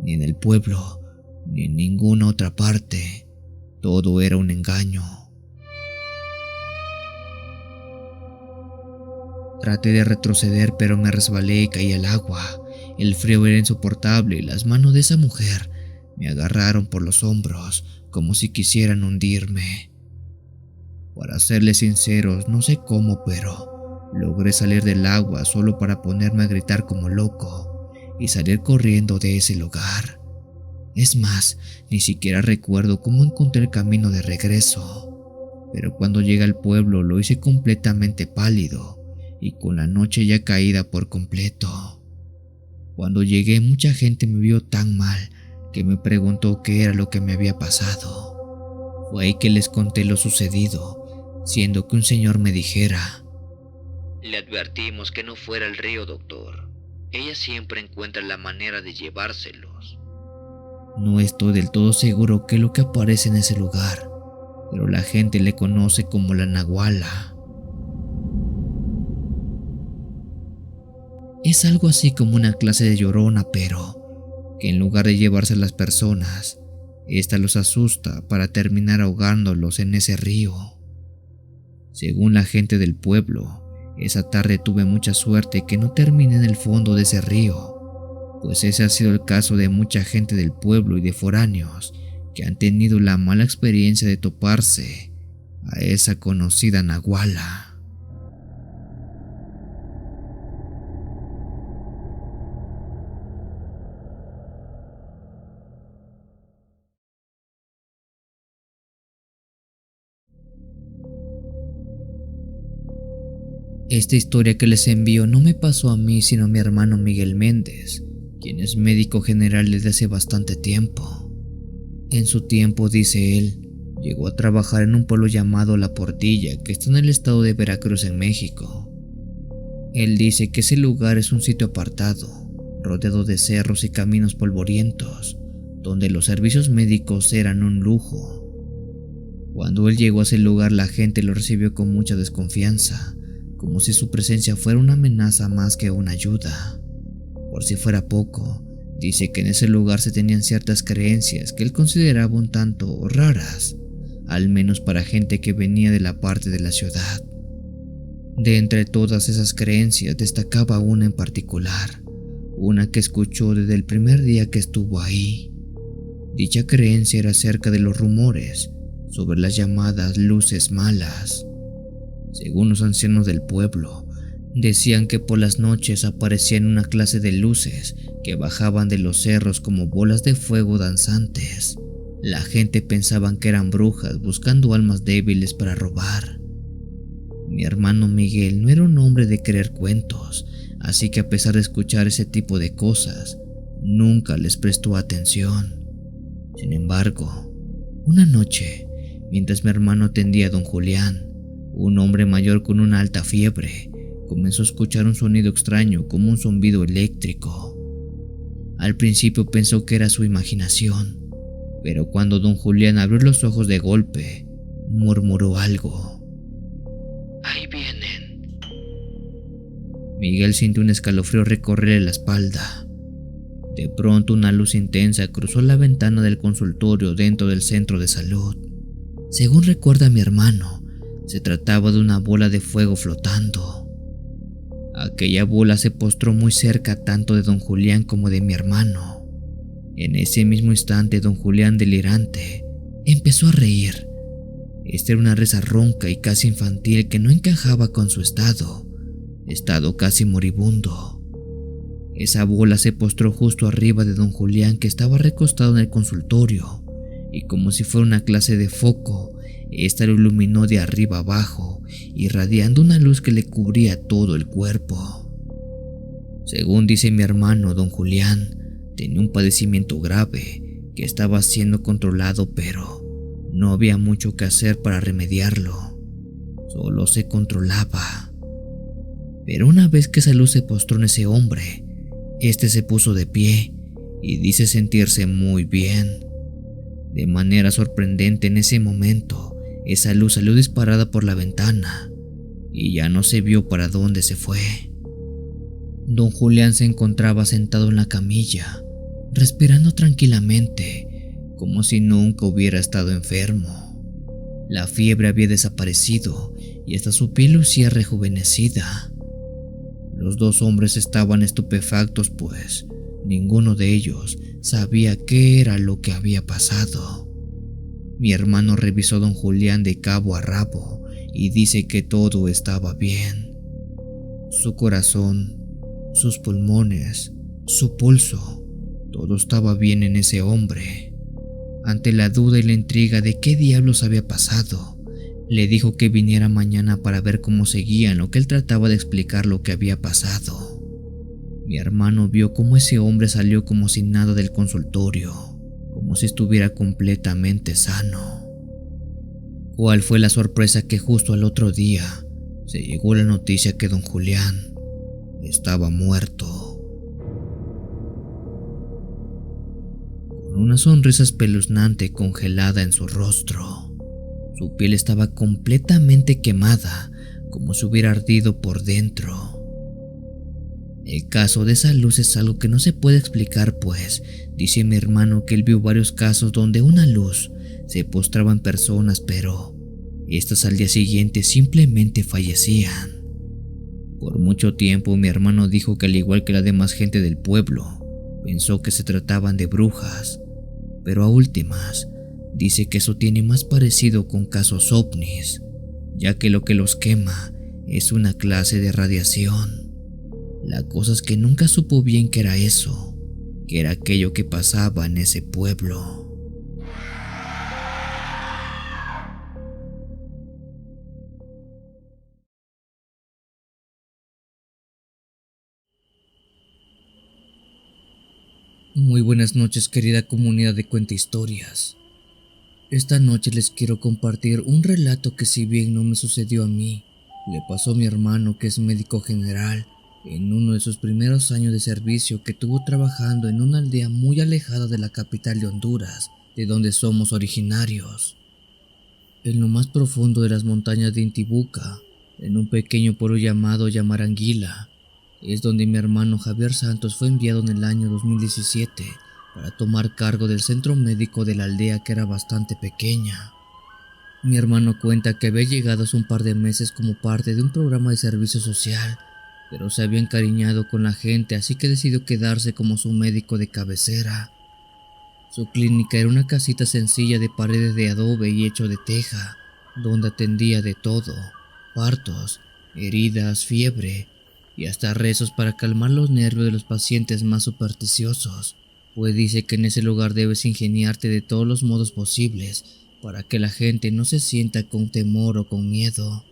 ni en el pueblo, ni en ninguna otra parte. Todo era un engaño. Traté de retroceder, pero me resbalé y caí al agua. El frío era insoportable y las manos de esa mujer me agarraron por los hombros como si quisieran hundirme. Para serles sinceros, no sé cómo, pero logré salir del agua solo para ponerme a gritar como loco y salir corriendo de ese lugar. Es más, ni siquiera recuerdo cómo encontré el camino de regreso, pero cuando llegué al pueblo lo hice completamente pálido y con la noche ya caída por completo. Cuando llegué, mucha gente me vio tan mal que me preguntó qué era lo que me había pasado. Fue ahí que les conté lo sucedido, siendo que un señor me dijera: Le advertimos que no fuera al río, doctor. Ella siempre encuentra la manera de llevárselos. No estoy del todo seguro qué es lo que aparece en ese lugar, pero la gente le conoce como la Nahuala. Es algo así como una clase de llorona, pero que en lugar de llevarse a las personas, esta los asusta para terminar ahogándolos en ese río. Según la gente del pueblo, esa tarde tuve mucha suerte que no terminé en el fondo de ese río, pues ese ha sido el caso de mucha gente del pueblo y de foráneos que han tenido la mala experiencia de toparse a esa conocida Nahuala. Esta historia que les envío no me pasó a mí, sino a mi hermano Miguel Méndez, quien es médico general desde hace bastante tiempo. En su tiempo, dice él, llegó a trabajar en un pueblo llamado La Portilla, que está en el estado de Veracruz, en México. Él dice que ese lugar es un sitio apartado, rodeado de cerros y caminos polvorientos, donde los servicios médicos eran un lujo. Cuando él llegó a ese lugar, la gente lo recibió con mucha desconfianza, como si su presencia fuera una amenaza más que una ayuda. Por si fuera poco, dice que en ese lugar se tenían ciertas creencias que él consideraba un tanto raras, al menos para gente que venía de la parte de la ciudad. De entre todas esas creencias destacaba una en particular, una que escuchó desde el primer día que estuvo ahí. Dicha creencia era acerca de los rumores sobre las llamadas luces malas. Según los ancianos del pueblo, decían que por las noches aparecían una clase de luces que bajaban de los cerros como bolas de fuego danzantes. La gente pensaba que eran brujas buscando almas débiles para robar. Mi hermano Miguel no era un hombre de creer cuentos, así que a pesar de escuchar ese tipo de cosas, nunca les prestó atención. Sin embargo, una noche, mientras mi hermano atendía a don Julián, un hombre mayor con una alta fiebre, comenzó a escuchar un sonido extraño como un zumbido eléctrico. Al principio pensó que era su imaginación, pero cuando don Julián abrió los ojos de golpe, murmuró algo. Ahí vienen. Miguel sintió un escalofrío recorrerle la espalda. De pronto una luz intensa cruzó la ventana del consultorio dentro del centro de salud. Según recuerda mi hermano, se trataba de una bola de fuego flotando. Aquella bola se postró muy cerca tanto de don Julián como de mi hermano. En ese mismo instante don Julián, delirante, empezó a reír. Esta era una risa ronca y casi infantil que no encajaba con su estado casi moribundo. Esa bola se postró justo arriba de don Julián, que estaba recostado en el consultorio, y como si fuera una clase de foco, esta lo iluminó de arriba abajo, irradiando una luz que le cubría todo el cuerpo. Según dice mi hermano, don Julián tenía un padecimiento grave que estaba siendo controlado, pero no había mucho que hacer para remediarlo. Solo se controlaba. Pero una vez que esa luz se postró en ese hombre, este se puso de pie y dice sentirse muy bien. De manera sorprendente, en ese momento, esa luz salió disparada por la ventana y ya no se vio para dónde se fue. Don Julián se encontraba sentado en la camilla, respirando tranquilamente, como si nunca hubiera estado enfermo. La fiebre había desaparecido y hasta su piel lucía rejuvenecida. Los dos hombres estaban estupefactos, pues ninguno de ellos sabía qué era lo que había pasado. Mi hermano revisó a don Julián de cabo a rabo y dice que todo estaba bien. Su corazón, sus pulmones, su pulso, todo estaba bien en ese hombre. Ante la duda y la intriga de qué diablos había pasado, le dijo que viniera mañana para ver cómo seguía, en lo que él trataba de explicar lo que había pasado. Mi hermano vio cómo ese hombre salió como si nada del consultorio, como si estuviera completamente sano. ¿Cuál fue la sorpresa? Que justo al otro día se llegó la noticia que don Julián estaba muerto. Con una sonrisa espeluznante congelada en su rostro, su piel estaba completamente quemada, como si hubiera ardido por dentro. El caso de esa luz es algo que no se puede explicar, pues dice mi hermano que él vio varios casos donde una luz se postraba en personas, pero estas al día siguiente simplemente fallecían. Por mucho tiempo mi hermano dijo que, al igual que la demás gente del pueblo, pensó que se trataban de brujas, pero a últimas dice que eso tiene más parecido con casos ovnis, ya que lo que los quema es una clase de radiación. La cosa es que nunca supo bien qué era eso, qué era aquello que pasaba en ese pueblo. Muy buenas noches, querida comunidad de Cuenta Historias. Esta noche les quiero compartir un relato que, si bien no me sucedió a mí, Le pasó a mi hermano, que es médico general, en uno de sus primeros años de servicio que tuvo trabajando en una aldea muy alejada de la capital de Honduras, de donde somos originarios. En lo más profundo de las montañas de Intibucá, en un pequeño pueblo llamado Yamaranguila, es donde mi hermano Javier Santos fue enviado en el año 2017 para tomar cargo del centro médico de la aldea, que era bastante pequeña. Mi hermano cuenta que había llegado hace un par de meses como parte de un programa de servicio social, pero se había encariñado con la gente, así que decidió quedarse como su médico de cabecera. Su clínica era una casita sencilla de paredes de adobe y hecho de teja, donde atendía de todo: partos, heridas, fiebre y hasta rezos para calmar los nervios de los pacientes más supersticiosos, pues dice que en ese lugar debes ingeniarte de todos los modos posibles para que la gente no se sienta con temor o con miedo.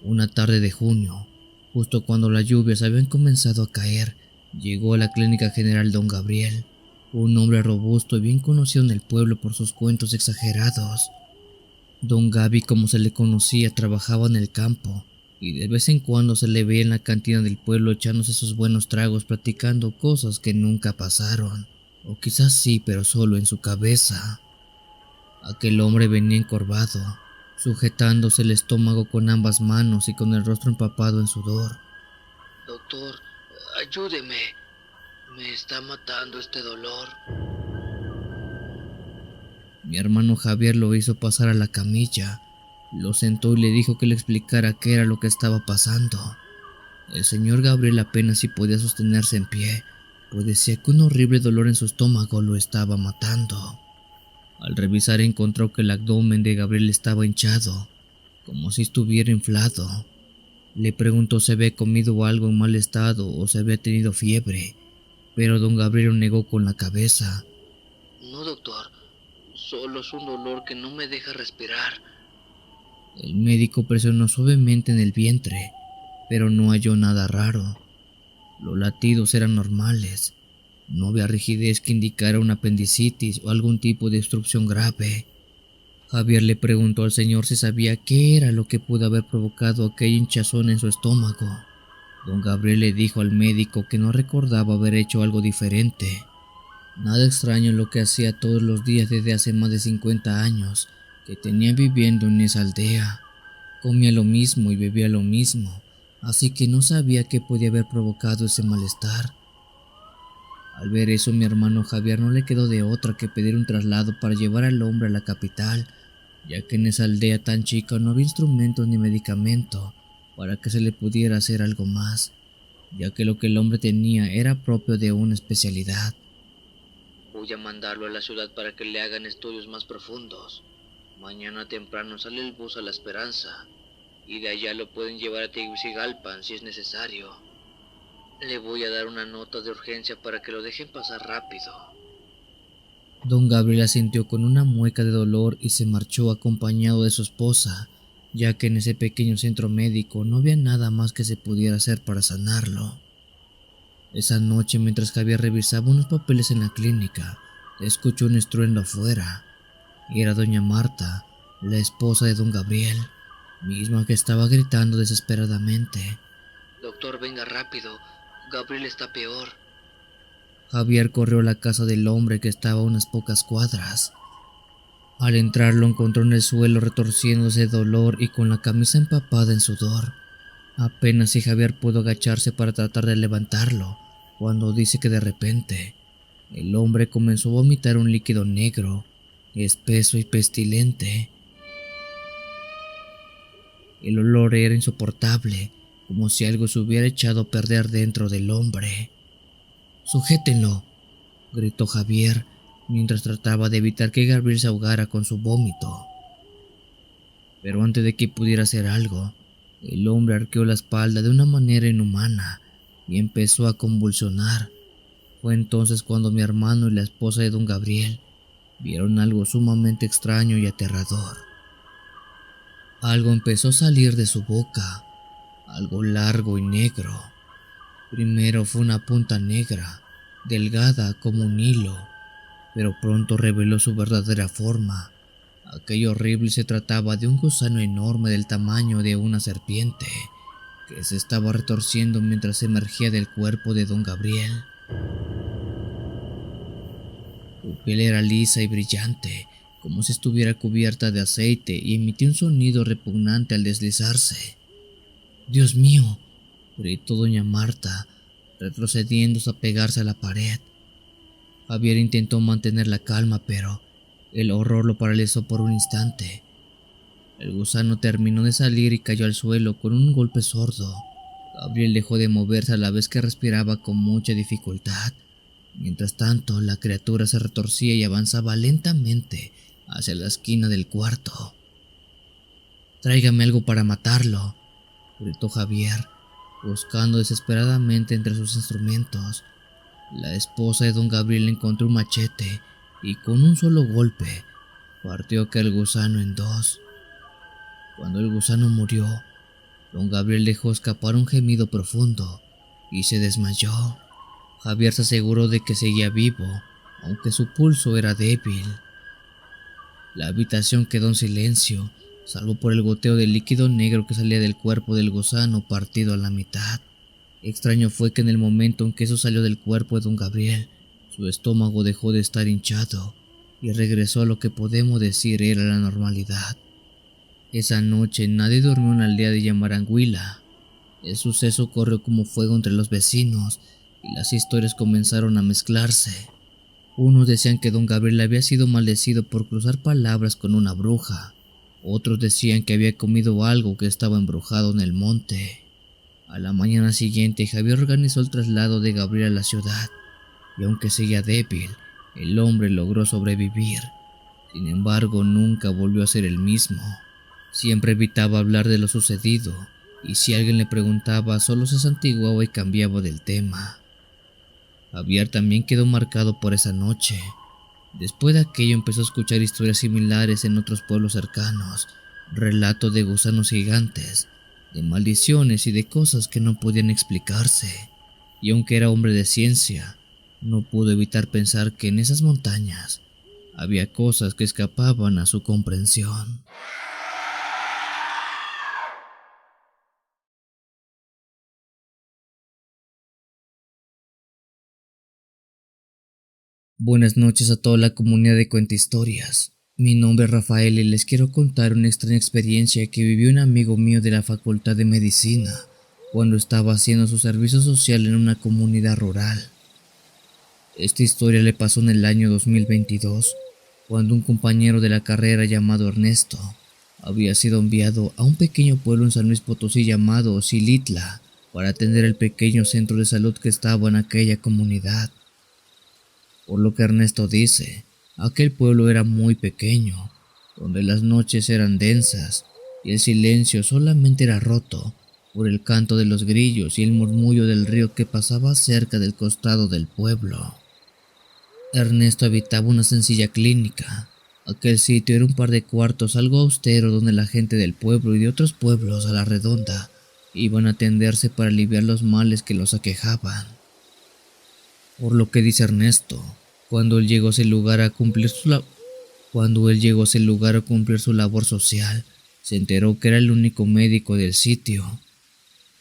Una tarde de junio, justo cuando las lluvias habían comenzado a caer, llegó a la clínica general don Gabriel, un hombre robusto y bien conocido en el pueblo por sus cuentos exagerados. Don Gaby, como se le conocía, trabajaba en el campo y de vez en cuando se le veía en la cantina del pueblo echándose sus buenos tragos, platicando cosas que nunca pasaron, o quizás sí, pero solo en su cabeza. Aquel hombre venía encorvado, sujetándose el estómago con ambas manos y con el rostro empapado en sudor. Doctor, ayúdeme. Me está matando este dolor. Mi hermano Javier lo hizo pasar a la camilla, lo sentó y le dijo que le explicara qué era lo que estaba pasando. El señor Gabriel apenas si podía sostenerse en pie, pues decía que un horrible dolor en su estómago lo estaba matando. Al revisar encontró que el abdomen de Gabriel estaba hinchado, como si estuviera inflado. Le preguntó si había comido algo en mal estado o si había tenido fiebre, pero don Gabriel lo negó con la cabeza. No, doctor, solo es un dolor que no me deja respirar. El médico presionó suavemente en el vientre, pero no halló nada raro. Los latidos eran normales. No había rigidez que indicara una apendicitis o algún tipo de obstrucción grave. Javier le preguntó al señor si sabía qué era lo que pudo haber provocado aquella hinchazón en su estómago. Don Gabriel le dijo al médico que no recordaba haber hecho algo diferente. Nada extraño en lo que hacía todos los días desde hace más de 50 años que tenía viviendo en esa aldea. Comía lo mismo y bebía lo mismo, así que no sabía qué podía haber provocado ese malestar. Al ver eso, mi hermano Javier no le quedó de otra que pedir un traslado para llevar al hombre a la capital, ya que en esa aldea tan chica no había instrumentos ni medicamento para que se le pudiera hacer algo más, ya que lo que el hombre tenía era propio de una especialidad. Voy a mandarlo a la ciudad para que le hagan estudios más profundos. Mañana temprano sale el bus a La Esperanza, y de allá lo pueden llevar a Tegucigalpan si es necesario. Le voy a dar una nota de urgencia para que lo dejen pasar rápido. Don Gabriel asintió con una mueca de dolor y se marchó acompañado de su esposa, ya que en ese pequeño centro médico no había nada más que se pudiera hacer para sanarlo. Esa noche, mientras Javier revisaba unos papeles en la clínica, escuchó un estruendo afuera. Era doña Marta, la esposa de don Gabriel, misma que estaba gritando desesperadamente. Doctor, venga rápido. Gabriel está peor. Javier corrió a la casa del hombre, que estaba a unas pocas cuadras. Al entrar lo encontró en el suelo retorciéndose de dolor y con la camisa empapada en sudor. Apenas si Javier pudo agacharse para tratar de levantarlo, cuando dice que de repente el hombre comenzó a vomitar un líquido negro, espeso y pestilente. El olor era insoportable, como si algo se hubiera echado a perder dentro del hombre. «¡Sujétenlo!», gritó Javier, mientras trataba de evitar que Gabriel se ahogara con su vómito. Pero antes de que pudiera hacer algo, el hombre arqueó la espalda de una manera inhumana y empezó a convulsionar. Fue entonces cuando mi hermano y la esposa de don Gabriel vieron algo sumamente extraño y aterrador. Algo empezó a salir de su boca, algo largo y negro. Primero fue una punta negra, delgada como un hilo, pero pronto reveló su verdadera forma. Aquello horrible se trataba de un gusano enorme del tamaño de una serpiente que se estaba retorciendo mientras emergía del cuerpo de don Gabriel. Su piel era lisa y brillante, como si estuviera cubierta de aceite, y emitía un sonido repugnante al deslizarse. «¡Dios mío!», gritó doña Marta, retrocediendo hasta pegarse a la pared. Javier intentó mantener la calma, pero el horror lo paralizó por un instante. El gusano terminó de salir y cayó al suelo con un golpe sordo. Gabriel dejó de moverse a la vez que respiraba con mucha dificultad. Mientras tanto, la criatura se retorcía y avanzaba lentamente hacia la esquina del cuarto. «Tráigame algo para matarlo», gritó Javier, buscando desesperadamente entre sus instrumentos. La esposa de don Gabriel encontró un machete y con un solo golpe partió aquel gusano en dos. Cuando el gusano murió, don Gabriel dejó escapar un gemido profundo y se desmayó. Javier se aseguró de que seguía vivo, aunque su pulso era débil. La habitación quedó en silencio, salvo por el goteo de líquido negro que salía del cuerpo del gusano partido a la mitad. Extraño fue que en el momento en que eso salió del cuerpo de don Gabriel, su estómago dejó de estar hinchado y regresó a lo que podemos decir era la normalidad. Esa noche nadie durmió en la aldea de Yamaranguila. El suceso corrió como fuego entre los vecinos y las historias comenzaron a mezclarse. Unos decían que don Gabriel había sido maldecido por cruzar palabras con una bruja. Otros decían que había comido algo que estaba embrujado en el monte. A la mañana siguiente, Javier organizó el traslado de Gabriel a la ciudad, y aunque seguía débil, el hombre logró sobrevivir. Sin embargo, nunca volvió a ser el mismo. Siempre evitaba hablar de lo sucedido, y si alguien le preguntaba, solo se santiguaba y cambiaba del tema. Javier también quedó marcado por esa noche. Después de aquello empezó a escuchar historias similares en otros pueblos cercanos, relatos de gusanos gigantes, de maldiciones y de cosas que no podían explicarse. Y aunque era hombre de ciencia, no pudo evitar pensar que en esas montañas había cosas que escapaban a su comprensión. Buenas noches a toda la comunidad de Cuentahistorias. Mi nombre es Rafael y les quiero contar una extraña experiencia que vivió un amigo mío de la Facultad de Medicina cuando estaba haciendo su servicio social en una comunidad rural. Esta historia le pasó en el año 2022, cuando un compañero de la carrera llamado Ernesto había sido enviado a un pequeño pueblo en San Luis Potosí llamado Xilitla para atender el pequeño centro de salud que estaba en aquella comunidad. Por lo que Ernesto dice, aquel pueblo era muy pequeño, donde las noches eran densas y el silencio solamente era roto por el canto de los grillos y el murmullo del río que pasaba cerca del costado del pueblo. Ernesto habitaba una sencilla clínica. Aquel sitio era un par de cuartos algo austero donde la gente del pueblo y de otros pueblos a la redonda iban a atenderse para aliviar los males que los aquejaban. Por lo que dice Ernesto, cuando él llegó a ese lugar a cumplir su labor social, se enteró que era el único médico del sitio.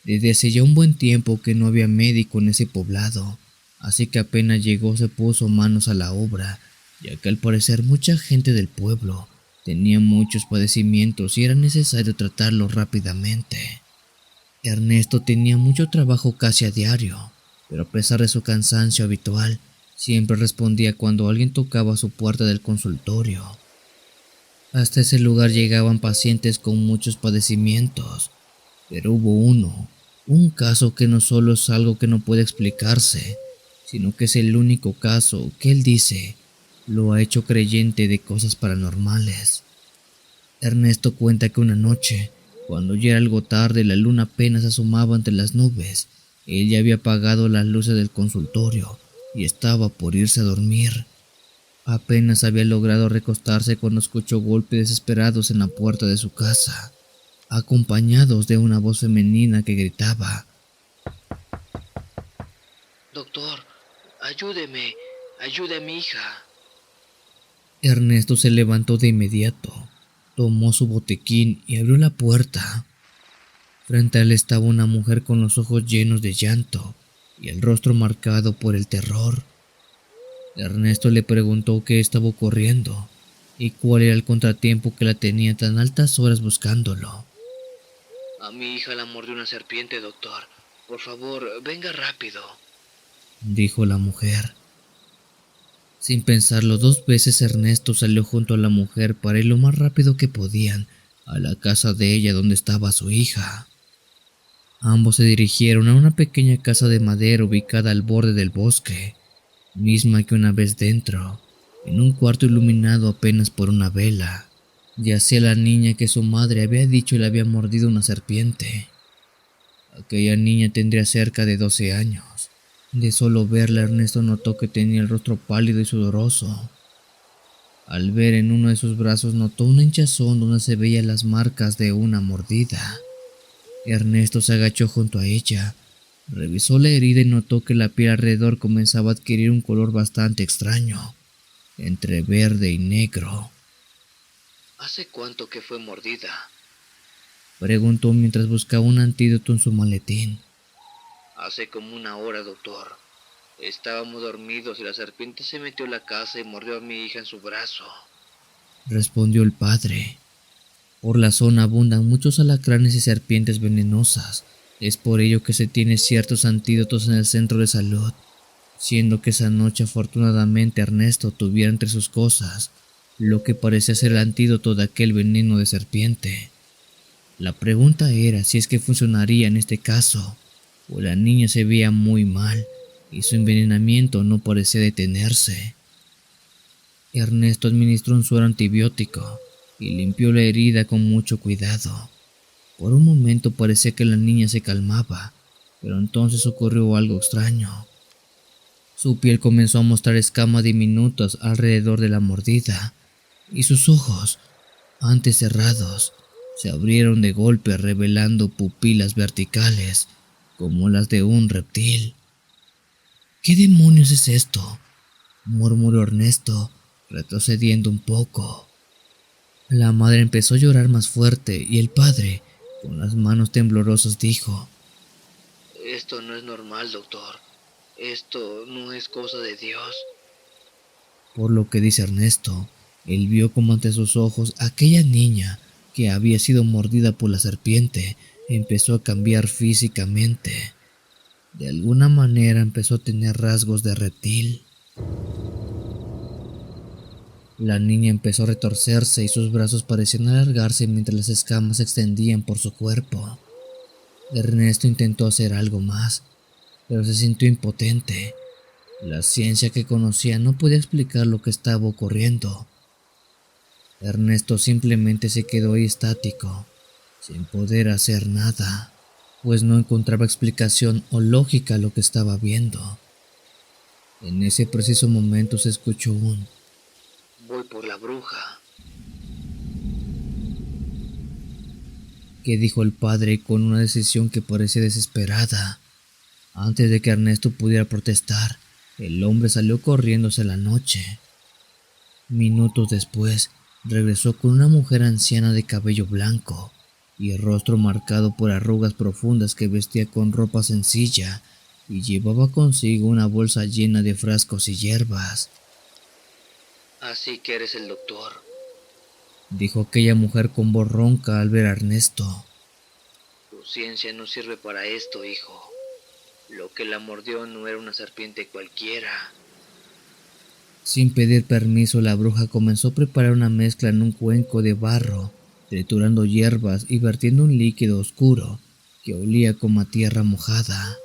Desde hace ya un buen tiempo que no había médico en ese poblado, así que apenas llegó se puso manos a la obra, ya que al parecer mucha gente del pueblo tenía muchos padecimientos y era necesario tratarlos rápidamente. Ernesto tenía mucho trabajo casi a diario, pero a pesar de su cansancio habitual, siempre respondía cuando alguien tocaba su puerta del consultorio. Hasta ese lugar llegaban pacientes con muchos padecimientos, pero hubo un caso que no solo es algo que no puede explicarse, sino que es el único caso que él dice lo ha hecho creyente de cosas paranormales. Ernesto cuenta que una noche, cuando ya era algo tarde, la luna apenas asomaba entre las nubes. Él ya había apagado las luces del consultorio y estaba por irse a dormir. Apenas había logrado recostarse cuando escuchó golpes desesperados en la puerta de su casa, acompañados de una voz femenina que gritaba: Doctor, ayúdeme, ayude a mi hija. Ernesto se levantó de inmediato, tomó su botiquín y abrió la puerta. Frente a él estaba una mujer con los ojos llenos de llanto y el rostro marcado por el terror. Ernesto le preguntó qué estaba ocurriendo y cuál era el contratiempo que la tenía tan altas horas buscándolo. A mi hija la mordió una serpiente, doctor. Por favor, venga rápido, dijo la mujer. Sin pensarlo 2 veces, Ernesto salió junto a la mujer para ir lo más rápido que podían a la casa de ella donde estaba su hija. Ambos se dirigieron a una pequeña casa de madera ubicada al borde del bosque, misma que una vez dentro, en un cuarto iluminado apenas por una vela, yacía la niña que su madre había dicho le había mordido una serpiente. Aquella niña tendría cerca de 12 años. De solo verla, Ernesto notó que tenía el rostro pálido y sudoroso. Al ver en uno de sus brazos notó una hinchazón donde se veían las marcas de una mordida. Ernesto se agachó junto a ella, revisó la herida y notó que la piel alrededor comenzaba a adquirir un color bastante extraño, entre verde y negro. ¿Hace cuánto que fue mordida? Preguntó mientras buscaba un antídoto en su maletín. Hace como 1 hora, doctor. Estábamos dormidos y la serpiente se metió en la casa y mordió a mi hija en su brazo, respondió el padre. Por la zona abundan muchos alacranes y serpientes venenosas. Es por ello que se tiene ciertos antídotos en el centro de salud, siendo que esa noche afortunadamente Ernesto tuviera entre sus cosas lo que parecía ser el antídoto de aquel veneno de serpiente. La pregunta era si es que funcionaría en este caso, o la niña se veía muy mal y su envenenamiento no parecía detenerse. Ernesto administró un suero antibiótico y limpió la herida con mucho cuidado. Por un momento parecía que la niña se calmaba, pero entonces ocurrió algo extraño. Su piel comenzó a mostrar escamas diminutas alrededor de la mordida, y sus ojos, antes cerrados, se abrieron de golpe revelando pupilas verticales, como las de un reptil. ¿Qué demonios es esto?, murmuró Ernesto, retrocediendo un poco. La madre empezó a llorar más fuerte y el padre, con las manos temblorosas, dijo: Esto no es normal, doctor. Esto no es cosa de Dios. Por lo que dice Ernesto, él vio como ante sus ojos aquella niña que había sido mordida por la serpiente empezó a cambiar físicamente. De alguna manera empezó a tener rasgos de reptil. La niña empezó a retorcerse y sus brazos parecían alargarse mientras las escamas se extendían por su cuerpo. Ernesto intentó hacer algo más, pero se sintió impotente. La ciencia que conocía no podía explicar lo que estaba ocurriendo. Ernesto simplemente se quedó ahí estático, sin poder hacer nada, pues no encontraba explicación o lógica a lo que estaba viendo. En ese preciso momento se escuchó un: Voy por la bruja. que dijo el padre con una decisión que parecía desesperada. Antes de que Ernesto pudiera protestar, el hombre salió corriendo hacia la noche. Minutos después, regresó con una mujer anciana de cabello blanco y el rostro marcado por arrugas profundas que vestía con ropa sencilla y llevaba consigo una bolsa llena de frascos y hierbas. Así que eres el doctor, dijo aquella mujer con voz ronca al ver a Ernesto. Tu ciencia no sirve para esto, hijo. Lo que la mordió no era una serpiente cualquiera. Sin pedir permiso, la bruja comenzó a preparar una mezcla en un cuenco de barro, triturando hierbas y vertiendo un líquido oscuro que olía como a tierra mojada.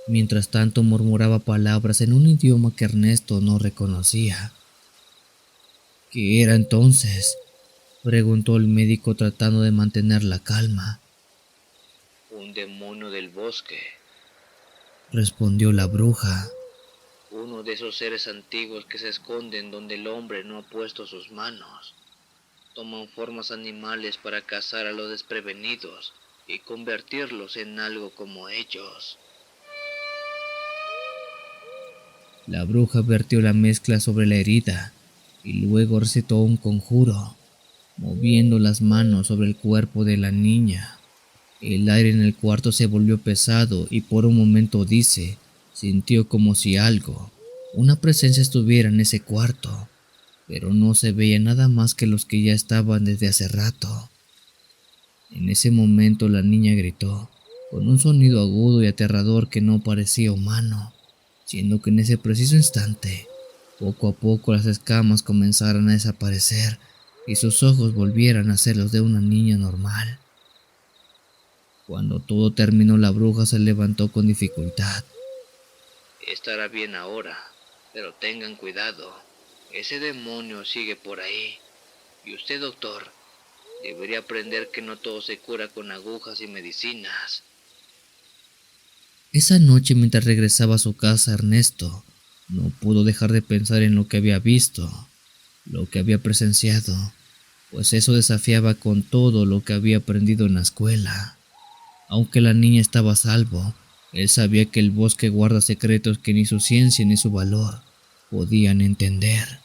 Mientras tanto murmuraba palabras en un idioma que Ernesto no reconocía. ¿Qué era entonces?, preguntó el médico tratando de mantener la calma. Un demonio del bosque. Respondió la bruja. Uno de esos seres antiguos que se esconden donde el hombre no ha puesto sus manos. Toman formas animales para cazar a los desprevenidos y convertirlos en algo como ellos. La bruja vertió la mezcla sobre la herida y luego recitó un conjuro, moviendo las manos sobre el cuerpo de la niña. El aire en el cuarto se volvió pesado y por un momento dice, sintió como si algo, una presencia estuviera en ese cuarto, pero no se veía nada más que los que ya estaban desde hace rato. En ese momento la niña gritó, con un sonido agudo y aterrador que no parecía humano, siendo que en ese preciso instante, poco a poco las escamas comenzaran a desaparecer y sus ojos volvieran a ser los de una niña normal. Cuando todo terminó, la bruja se levantó con dificultad. Estará bien ahora, pero tengan cuidado. Ese demonio sigue por ahí. Y usted, doctor, debería aprender que no todo se cura con agujas y medicinas. Esa noche, mientras regresaba a su casa, Ernesto no pudo dejar de pensar en lo que había visto, lo que había presenciado, pues eso desafiaba con todo lo que había aprendido en la escuela. Aunque la niña estaba a salvo, él sabía que el bosque guarda secretos que ni su ciencia ni su valor podían entender.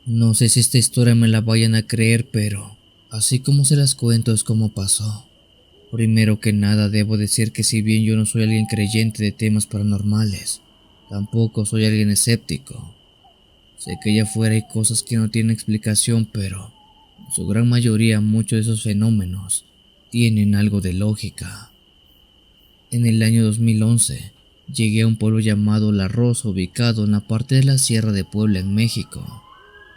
No sé si esta historia me la vayan a creer, pero así como se las cuento es como pasó. Primero que nada debo decir que si bien yo no soy alguien creyente de temas paranormales, tampoco soy alguien escéptico. Sé que allá afuera hay cosas que no tienen explicación, pero en su gran mayoría muchos de esos fenómenos tienen algo de lógica. En el año 2011 llegué a un pueblo llamado La Rosa, ubicado en la parte de la Sierra de Puebla, en México.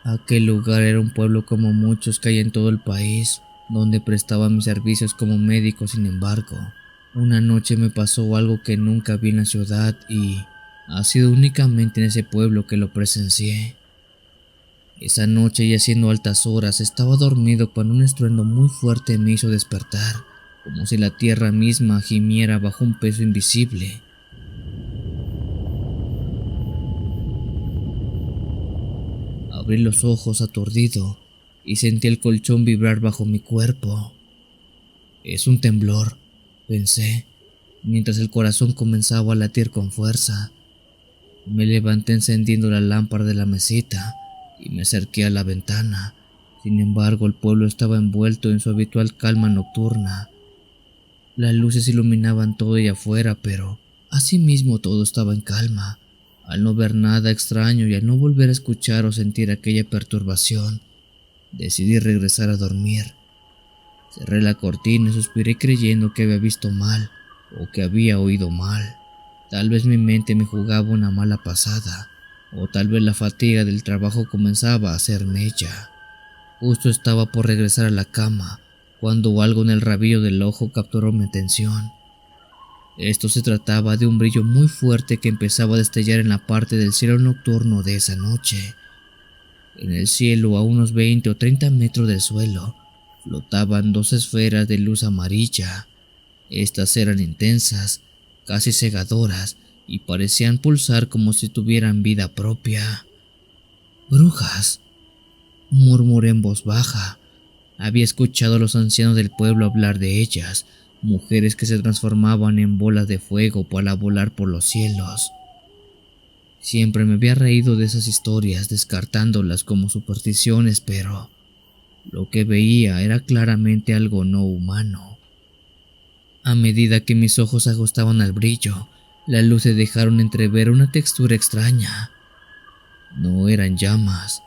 Aquel lugar era un pueblo como muchos que hay en todo el país, donde prestaba mis servicios como médico. Sin embargo, una noche me pasó algo que nunca vi en la ciudad y ha sido únicamente en ese pueblo que lo presencié. Esa noche, ya siendo altas horas, estaba dormido cuando un estruendo muy fuerte me hizo despertar, como si la tierra misma gimiera bajo un peso invisible. Abrí los ojos aturdido y sentí el colchón vibrar bajo mi cuerpo. Es un temblor, pensé, mientras el corazón comenzaba a latir con fuerza. Me levanté encendiendo la lámpara de la mesita y me acerqué a la ventana. Sin embargo, el pueblo estaba envuelto en su habitual calma nocturna. Las luces iluminaban todo allá afuera, pero asimismo todo estaba en calma. Al no ver nada extraño y al no volver a escuchar o sentir aquella perturbación, decidí regresar a dormir. Cerré la cortina y suspiré creyendo que había visto mal o que había oído mal. Tal vez mi mente me jugaba una mala pasada, o tal vez la fatiga del trabajo comenzaba a hacer mella. Justo estaba por regresar a la cama cuando algo en el rabillo del ojo capturó mi atención. Esto se trataba de un brillo muy fuerte que empezaba a destellar en la parte del cielo nocturno de esa noche. En el cielo, a unos 20 o 30 metros del suelo, flotaban dos esferas de luz amarilla. Estas eran intensas, casi cegadoras, y parecían pulsar como si tuvieran vida propia. «Brujas», murmuré en voz baja. Había escuchado a los ancianos del pueblo hablar de ellas, mujeres que se transformaban en bolas de fuego para volar por los cielos. Siempre me había reído de esas historias, descartándolas como supersticiones, pero lo que veía era claramente algo no humano. A medida que mis ojos se ajustaban al brillo, las luces dejaron entrever una textura extraña. No eran llamas,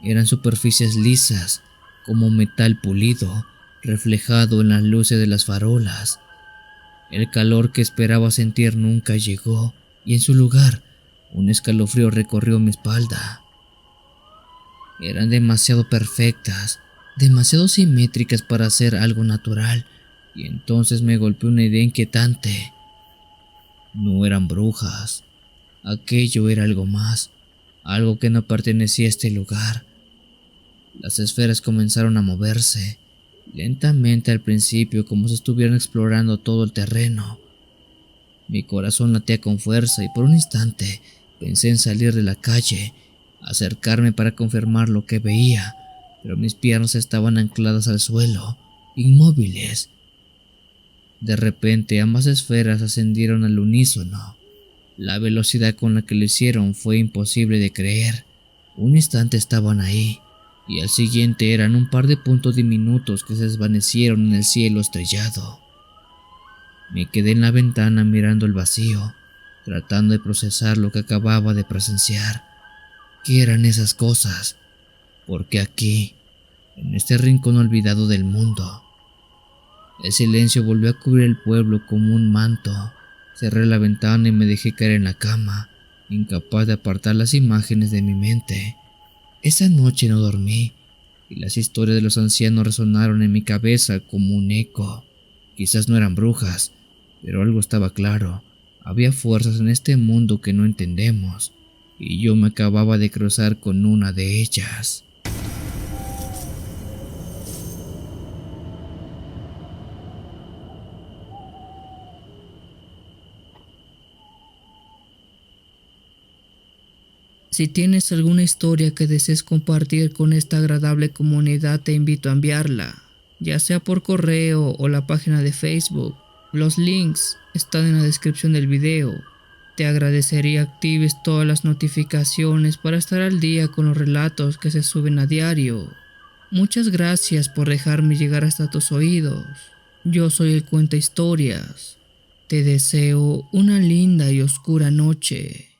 eran superficies lisas, como metal pulido, reflejado en las luces de las farolas. El calor que esperaba sentir nunca llegó, y en su lugar, un escalofrío recorrió mi espalda. Eran demasiado perfectas, demasiado simétricas para ser algo natural, y entonces me golpeó una idea inquietante. No eran brujas, aquello era algo más, algo que no pertenecía a este lugar. Las esferas comenzaron a moverse, lentamente al principio, como si estuvieran explorando todo el terreno. Mi corazón latía con fuerza y por un instante pensé en salir de la calle acercarme para confirmar lo que veía, pero mis piernas estaban ancladas al suelo, inmóviles. De repente ambas esferas ascendieron al unísono. La velocidad con la que lo hicieron fue imposible de creer. Un instante estaban ahí, y al siguiente eran un par de puntos diminutos que se desvanecieron en el cielo estrellado. Me quedé en la ventana mirando el vacío, tratando de procesar lo que acababa de presenciar. ¿Qué eran esas cosas? ¿Por qué aquí, en este rincón olvidado del mundo? El silencio volvió a cubrir el pueblo como un manto. Cerré la ventana y me dejé caer en la cama, incapaz de apartar las imágenes de mi mente. Esa noche no dormí, y las historias de los ancianos resonaron en mi cabeza como un eco. Quizás no eran brujas, pero algo estaba claro. Había fuerzas en este mundo que no entendemos, y yo me acababa de cruzar con una de ellas. Si tienes alguna historia que desees compartir con esta agradable comunidad, te invito a enviarla, ya sea por correo o la página de Facebook. Los links están en la descripción del video. Te agradecería actives todas las notificaciones para estar al día con los relatos que se suben a diario. Muchas gracias por dejarme llegar hasta tus oídos. Yo soy el Cuenta Historias. Te deseo una linda y oscura noche.